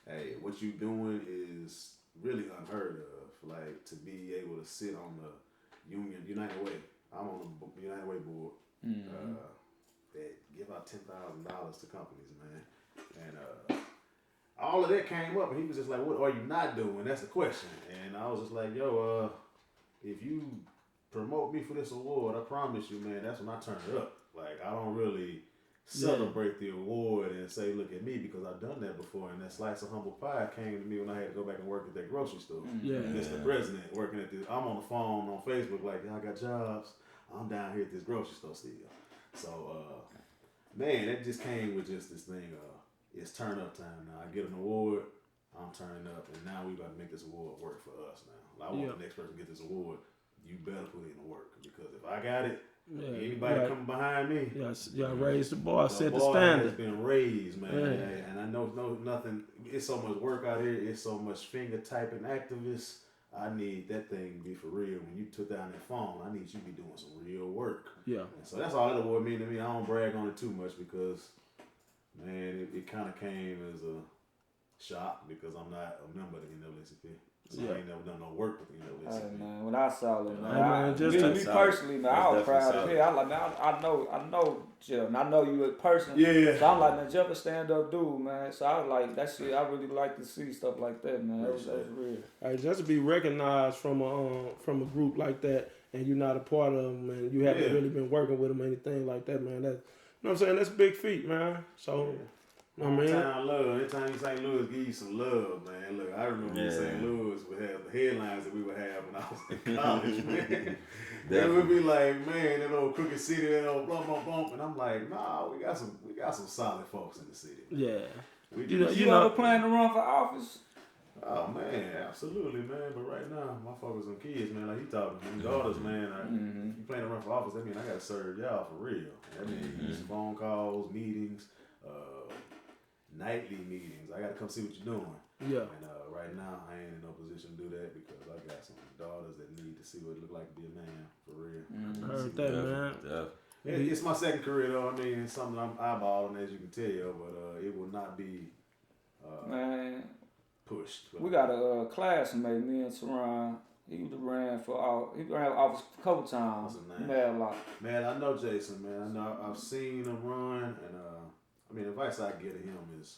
hey, what you doing is really unheard of. Like to be able to sit on the United Way. I'm on the United Way board that give out $10,000 to companies, man. And all of that came up, and he was just like, what are you not doing? That's the question. And I was just like, yo, if you promote me for this award, I promise you, man, that's when I turn it up. Like, I don't really celebrate the award and say, look at me, because I've done that before. And that slice of humble pie came to me when I had to go back and work at that grocery store. Mr. President working at this. I'm on the phone on Facebook like, y'all got jobs. I'm down here at this grocery store still. So, man, that just came with just this thing. It's turn up time now. I get an award, I'm turning up, and now we about to make this award work for us now. I want the next person to get this award. You better put in the work, because if I got it, anybody coming behind me, y'all raised the bar, set the bar standard. has been raised, man. And I know nothing. It's so much work out here. It's so much finger typing activists. I need that thing to be for real. When you took down that phone, I need you to be doing some real work. Yeah. And so that's all that award mean to me. I don't brag on it too much because, man, it kind of came as a shock because I'm not a member of the NAACP. So I ain't never done no work with the NAACP. Hey, man, when I saw it, man, me personally, man, I was proud of him. I like, man, I know Jeff, and I know you in person. Yeah. So I'm like, man, Jeff a stand-up dude, man. So I was like, that shit, I really like to see stuff like that, man. That's real. Hey, just to be recognized from a group like that, and you're not a part of them, and you haven't really been working with them or anything like that, man. That, you know what I'm saying? That's a big feat, man. So. Anytime you St. Louis give you some love, man. Look, I remember St. Louis would have the headlines that we would have when I was in college, man. It would be like, man, that old crooked city, that old bump, and I'm like, nah, we got some solid folks in the city. Yeah. You ever plan to run for office? Oh man, absolutely, man. But right now, my focus on kids, man. Like you talking to my daughters, man. If you plan to run for office, that means I gotta serve y'all for real. That means phone calls, meetings. Nightly meetings. I gotta come see what you're doing. Yeah. And right now, I ain't in no position to do that because I got some daughters that need to see what it look like to be a man for real. I heard that, man. Yeah. It's my second career though. I mean, it's something I'm eyeballing, as you can tell, but it will not be pushed. We got a classmate, me and Terron. He ran for office a couple times. What's his name? Man, I know Jason, man. I know I've seen him run, and I mean, the advice I give to him is,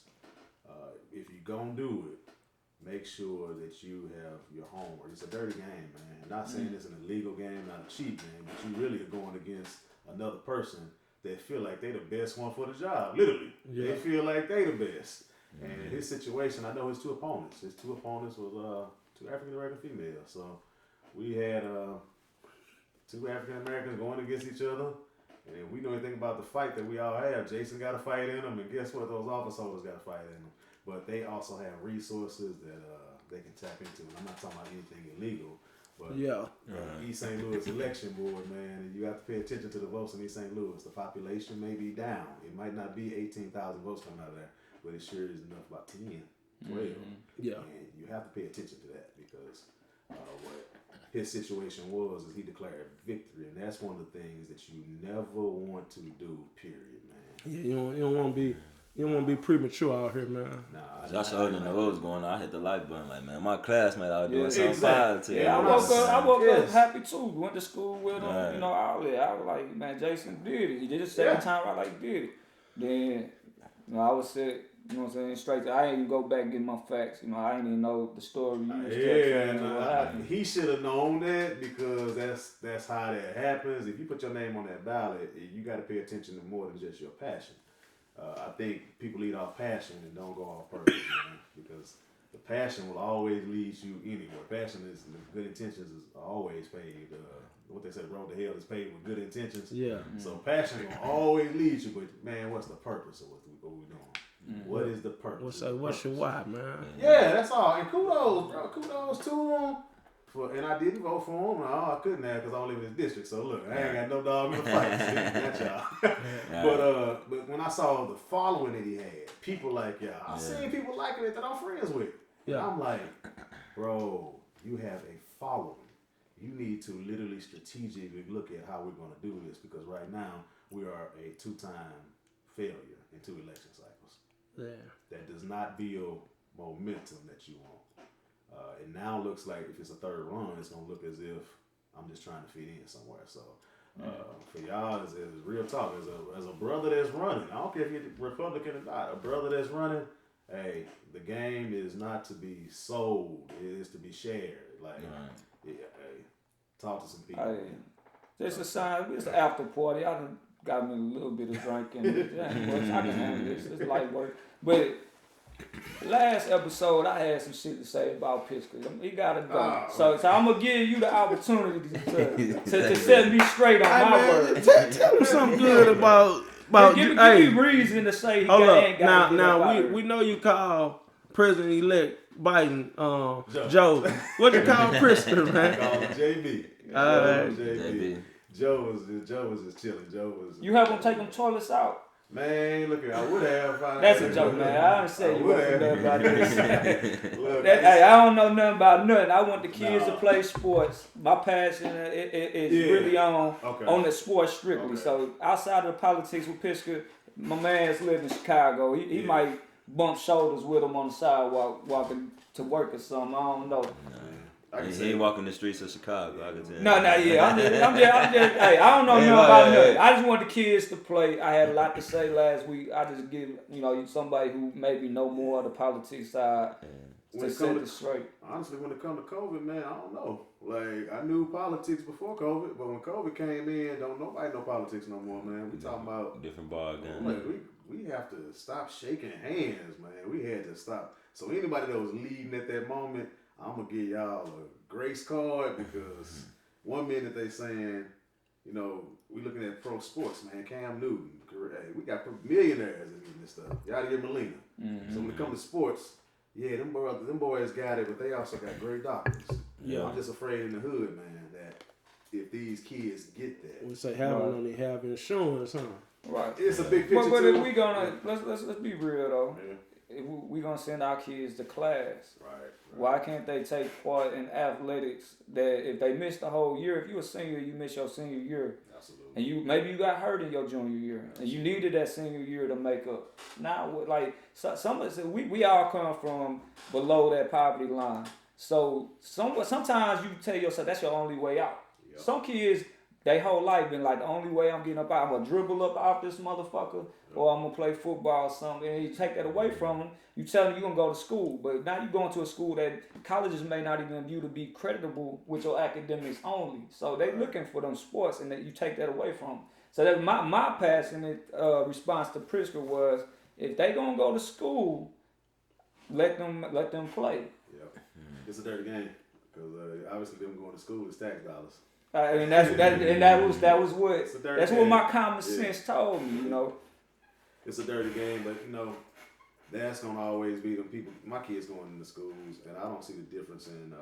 if you're going to do it, make sure that you have your homework. It's a dirty game, man. I'm not saying it's an illegal game, not a cheap game, but you really are going against another person that feel like they the best one for the job, literally. Yeah. They feel like they the best. And in his situation, I know his two opponents. His two opponents was two African-American females. So we had two African-Americans going against each other. And if we know anything about the fight that we all have, Jason got a fight in them, and guess what? Those office holders got a fight in them. But they also have resources that they can tap into. And I'm not talking about anything illegal, but East St. Louis election board, man, you have to pay attention to the votes in East St. Louis. The population may be down. It might not be 18,000 votes coming out of there, but it sure is enough, about 10, 12. Yeah. And you have to pay attention to that because what his situation was is he declared victory, and that's one of the things that you never want to do. Period, man. Yeah, you don't want to be premature out here, man. Nah, I showed you know what was going on. I hit the like button, like, man, my classmate out doing something fire to I woke up happy too. Went to school with him, you know, all that. I was like, man, Jason did it. He did it second time. I like did it. Then, you know, I was sick. You know what I'm saying? Straight. I ain't even go back and get my facts. You know, I ain't even know the story. He should have known that because that's how that happens. If you put your name on that ballot, you got to pay attention to more than just your passion. I think people lead off passion and don't go off purpose, man, because the passion will always lead you anywhere. Passion is good intentions is always paid. What they said, road to hell is paved with good intentions. Yeah. So passion will always lead you, but man, what's the purpose of what we're doing? What is the purpose? What's your why, man? Yeah, that's all. And kudos, bro. Kudos to him. And I didn't vote for him. No, I couldn't have because I don't live in this district. So look, I ain't got no dog in the fight. Not y'all. But when I saw the following that he had, people like y'all, I seen people liking it that I'm friends with. Yeah. And I'm like, bro, you have a following. You need to literally strategically look at how we're going to do this because right now we are a 2-time failure in 2 election cycles. Yeah. That does not build momentum that you want. It now looks like if it's a 3rd run, it's going to look as if I'm just trying to fit in somewhere. So for y'all, it's real talk. As a brother that's running, I don't care if you're Republican or not, a brother that's running, hey, the game is not to be sold. It is to be shared. Like, hey, talk to some people. It's a sign. It's an after party. I done got me a little bit of drinking. I can handle this. It's light work. But last episode, I had some shit to say about Pittsburgh. He got to go. So I'm going to give you the opportunity to set me straight on my word. Tell him something good about give me reason to say he ain't got to Now, we know you call President-elect Biden Joe. What you call Pritzker, man? I call him JB. JB. Joe was just chilling. You help him take them toilets out? Man, look at I would have. That's a joke, man. I don't say you want nothing about this. Hey, I don't know nothing about nothing. I want the kids to play sports. My passion is really on the sports strictly. Okay. So outside of the politics with Pittsburgh, my man's live in Chicago. He might bump shoulders with him on the sidewalk walking to work or something. I don't know. He ain't walking the streets of Chicago. I can tell. No, yeah. I'm just. Hey, I don't know nothing about nothing. I just want the kids to play. I had a lot to say last week. I just give somebody who maybe know more of the politics side to set it straight. Honestly, when it comes to COVID, man, I don't know. Like I knew politics before COVID, but when COVID came in, don't nobody know politics no more, man. We talking about different ball game. Like, we have to stop shaking hands, man. We had to stop. So anybody that was leading at that moment, I'm gonna give y'all a grace card because one minute they saying, we looking at pro sports, man. Cam Newton, hey, we got millionaires in this stuff. Y'all hear Molina. So when it comes to sports, them boys got it, but they also got great doctors. Yeah, I'm just afraid in the hood, man, that if these kids get that, we say only have insurance, huh? Right. It's a big picture. But if we gonna let's be real though. Yeah. If we gonna send our kids to class, right. Why can't they take part in athletics that if they miss the whole year? If you're a senior, you miss your senior year. Absolutely. And maybe you got hurt in your junior year. Absolutely. And you needed that senior year to make up. Now, some of us, we all come from below that poverty line. So sometimes you tell yourself that's your only way out. Yep. Some kids, their whole life been like, the only way I'm getting up out, I'm going to dribble up off this motherfucker, or I'm going to play football or something. And you take that away from them. You tell them you're going to go to school. But now you're going to a school that colleges may not even view to be creditable with your academics only. So they looking for them sports, and you take that away from them. So that's my passionate response to Pritzker was, if they going to go to school, let them play. Yep. It's a dirty game. Because obviously them going to school is tax dollars. And that was what my common sense told me, It's a dirty game, but that's gonna always be the people. My kids going into schools, and I don't see the difference in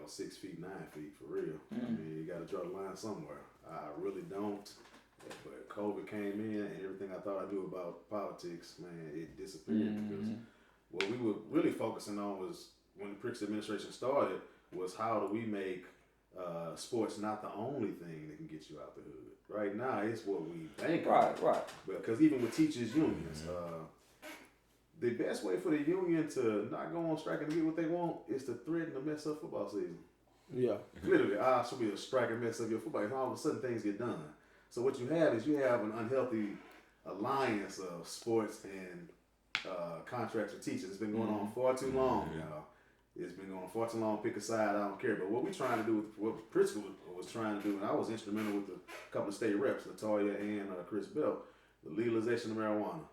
6 feet, 9 feet for real. I mean, you got to draw the line somewhere. I really don't. But COVID came in, and everything I thought I knew about politics, man, it disappeared because what we were really focusing on was when the Pritzker administration started was how do we make sports not the only thing that can get you out the hood. Right now, it's what we bank on. Right. Because even with teachers' unions, the best way for the union to not go on strike and get what they want is to threaten to mess up football season. Yeah. Literally, should be a strike and mess up your football. And all of a sudden, things get done. So what you have is an unhealthy alliance of sports and contracts with teachers. It's been going on far too long, y'all. It's been going far too long. Pick a side, I don't care. But what we're trying to do, what Pritzker was trying to do, and I was instrumental with a couple of state reps, Latoya and Chris Belt, the legalization of marijuana.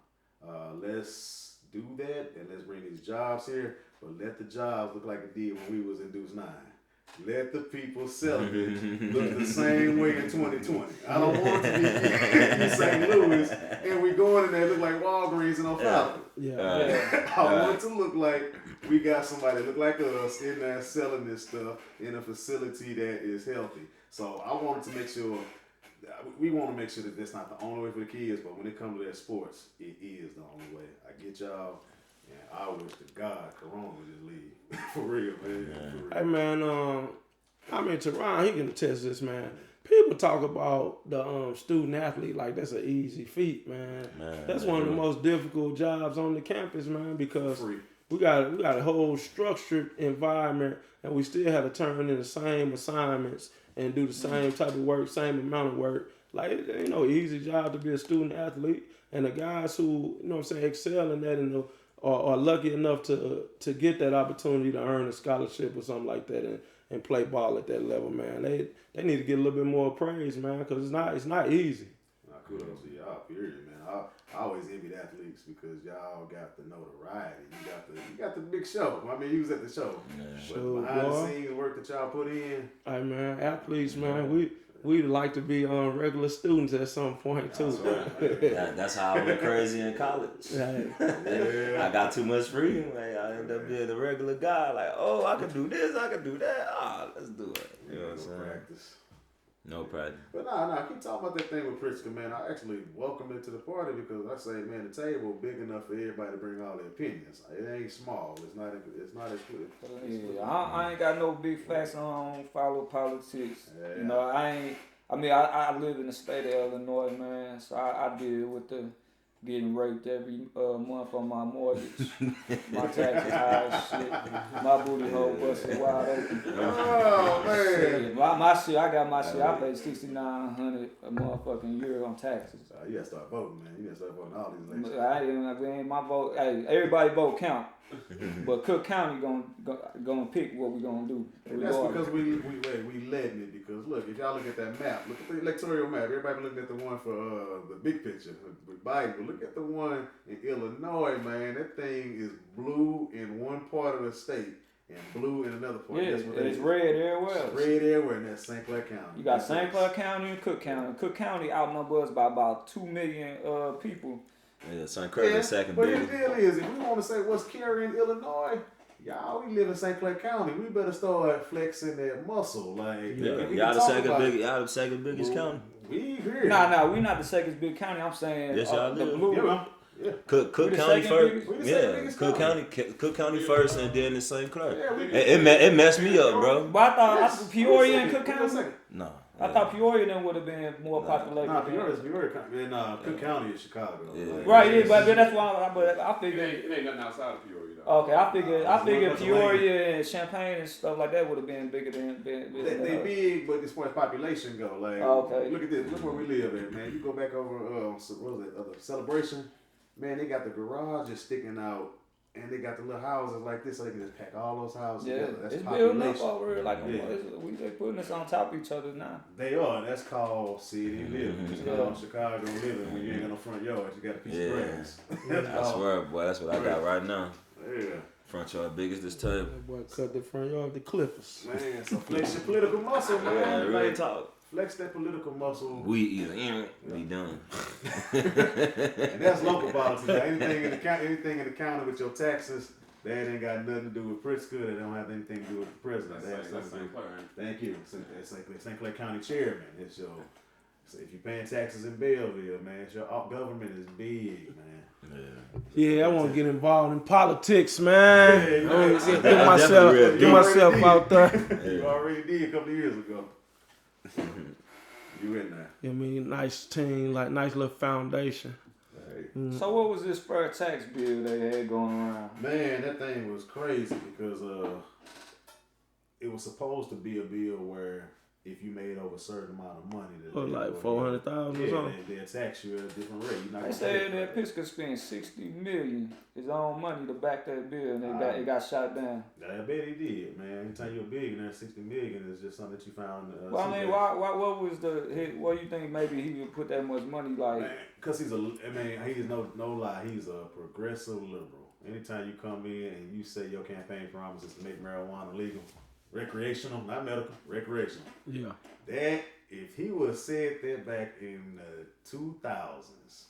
Let's do that, and let's bring these jobs here, but let the jobs look like it did when we was in Deuce 9. let the people celebrate look the same way in 2020. I don't want to be in St. Louis and we going in there look like Walgreens and Ofallon. Yeah. I want it to look like we got somebody that look like us in there selling this stuff in a facility that is healthy. So I wanted to make sure, we want to make sure that that's not the only way for the kids, but when it comes to their sports, it is the only way. I get y'all, and I wish to God Corona would just leave. For real, man. Yeah. For real. Hey man, I mean Terron, he can attest this, man. People talk about the student athlete like that's an easy feat, man. That's one of the most difficult jobs on the campus, man, because we got a whole structured environment, and we still have to turn in the same assignments and do the same type of work, same amount of work. Like it ain't no easy job to be a student athlete, and the guys who excel in that and are lucky enough to get that opportunity to earn a scholarship or something like that and play ball at that level, man. They need to get a little bit more praise, man, because it's not easy. Kudos to y'all, period, man. I always envied athletes because y'all got the notoriety. You got the big show. I mean, you was at the show. But behind the scenes work that y'all put in. Hey man, athletes, man, we'd like to be regular students at some point too. That's how I went crazy in college. I got too much freedom. Like, I ended up being a regular guy. Like, oh, I can do this, I can do that. Let's do it. You know what I'm saying? Practice. No practice. But nah, keep talking about that thing with Pritzker, man. I actually welcome it to the party because I say, man, the table big enough for everybody to bring all their opinions. It ain't small. It's not as good. Yeah, I ain't got no big facts. I don't follow politics. Yeah. You know, I live in the state of Illinois, man. So I deal with the getting raped every month on my mortgage. My taxes high as shit. My booty hole busted wide open. Oh man! My shit, I got my shit. I paid $6,900 a motherfucking year on taxes. You gotta start voting, man. You gotta start voting all these elections. I ain't my vote. Hey, everybody vote count. But Cook County gonna pick what we gonna do. And that's because we letting it. Because look, if y'all look at that map, look at the electoral map. Everybody looking at the one for the big picture with Biden. But look at the one in Illinois, man. That thing is blue in one part of the state and blue in another part. Yeah, it's red everywhere. It's red everywhere, and that's St. Clair County. You got St. Clair County and Cook County. Cook County outnumbers by about 2 million people. Yeah, St. Clair is second but biggest. the deal is, if we want to say what's carrying Illinois, y'all, we live in St. Clair County. We better start flexing that muscle. Like, y'all the second biggest county. We here. Nah, we not the second big county. I'm saying yes, y'all the do. blue. Yeah. Cook County first. Yeah, Cook County first, and then the St. Clair. Yeah, it messed me up, bro. But I thought Peoria and Cook County. No. I thought Peoria then would have been more populated. Nah, Peoria in Cook County is Chicago. Yeah. Like, right, yeah, but that's why I figured. It ain't nothing outside of Peoria though. Okay, I figured Peoria and Champaign and stuff like that would have been bigger than. They big, but as far as population go, like look at this. Look where we live at, man. You go back over what was it? Celebration, man. They got the garages sticking out. And they got the little houses like this, so they can just pack all those houses together. That's it's population. building up over here. Like they putting this on top of each other now. They are. That's called city living. It's called Chicago living. When you ain't got no front yard, you got a piece of grass. I swear, boy, that's what I got right now. Yeah. Front yard big as this table. That boy cut the front yard of the Clippers. Man, so flex your political muscle, man. Yeah, real like, talk. Flex that political muscle. We either be done. And that's local politics. Anything in the county with your taxes, that ain't got nothing to do with Pritzker. That don't have anything to do with the president. That's St. Clair. Thank you. That's St. Clair County Chairman. It's your. So if you're paying taxes in Belleville, man, it's your government is big, man. Yeah, I want to get involved in politics, man. Yeah, I want to get myself out there. You already did a couple of years ago. You in there? I mean, nice team, like nice little foundation. So what was this fair tax bill they had going around? Man, that thing was crazy because it was supposed to be a bill where if you made over a certain amount of money, like 400,000 or something. They'll tax you at a different rate. They said that Pritzker spent $60 million his own money to back that bill, and it got shot down. I bet he did, man. Anytime you're a billionaire, $60 million is just something that you found. Well, I mean, what was what do you think? Maybe he would put that much money like? Because he's no lie, he's a progressive liberal. Anytime you come in and you say your campaign promise is to make marijuana legal, recreational, not medical, recreational. Yeah. That, if he would have said that back in the 2000s,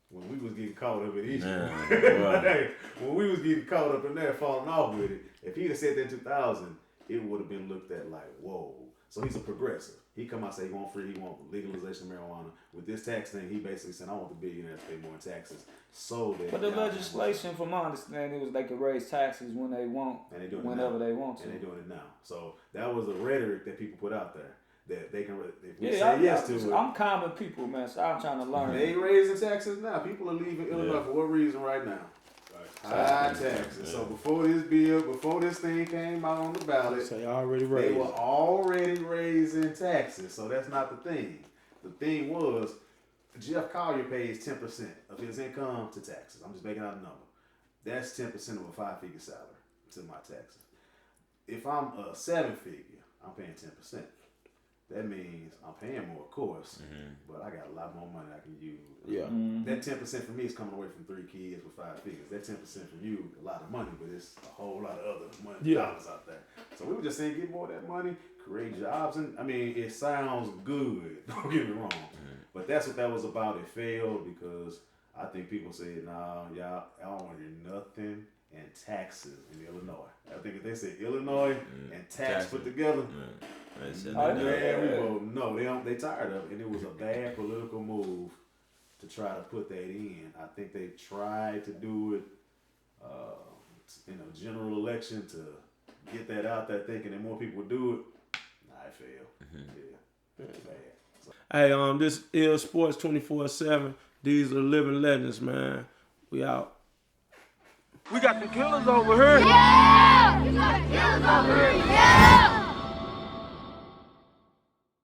when we was getting caught up in Egypt, Yeah. when we was getting caught up in there, falling off with it, if he'd have said that in 2000, it would have been looked at like, whoa. So he's a progressive. He come out and say he want free, he want legalization of marijuana. With this tax thing, he basically said, I want the billionaires to pay more in taxes. So that But the legislation, from my understanding, was they could raise taxes when they want, and they doing whenever it now. they want to. And they're doing it now. So that was the rhetoric that people put out there. That they can, if we Yeah, say yes to it. I'm common people, man, so I'm trying to learn. They ain't raising taxes now. People are leaving Illinois for what reason right now? High taxes. So before this thing came out on the ballot, Say already they raised. were already raising taxes. So that's not the thing. The thing was, Jeff Collier pays 10% of his income to taxes. I'm just making out a number. That's 10% of a 5-figure salary to my taxes. If I'm a 7-figure, I'm paying 10%. That means I'm paying more, of course, but I got a lot more money I can use. Yeah. That 10% for me is coming away from 3 kids with 5 figures. That 10% from you, a lot of money, but it's a whole lot of other money dollars out there. So we were just saying, get more of that money, create jobs, and I mean, it sounds good. Don't get me wrong, but that's what that was about. It failed because I think people said, "Nah, y'all don't want to hear nothing." And taxes in Illinois. I think if they say Illinois and tax put together, no, they tired of it, and it was a bad political move to try to put that in. I think they tried to do it in a general election to get that out there, thinking that more people would do it. Nah, it failed. Yeah, it's bad. So. Hey, this is Sports 24/7. These are living legends, man. We out. We got the killers over here. Yeah! You got killers over here. Yeah!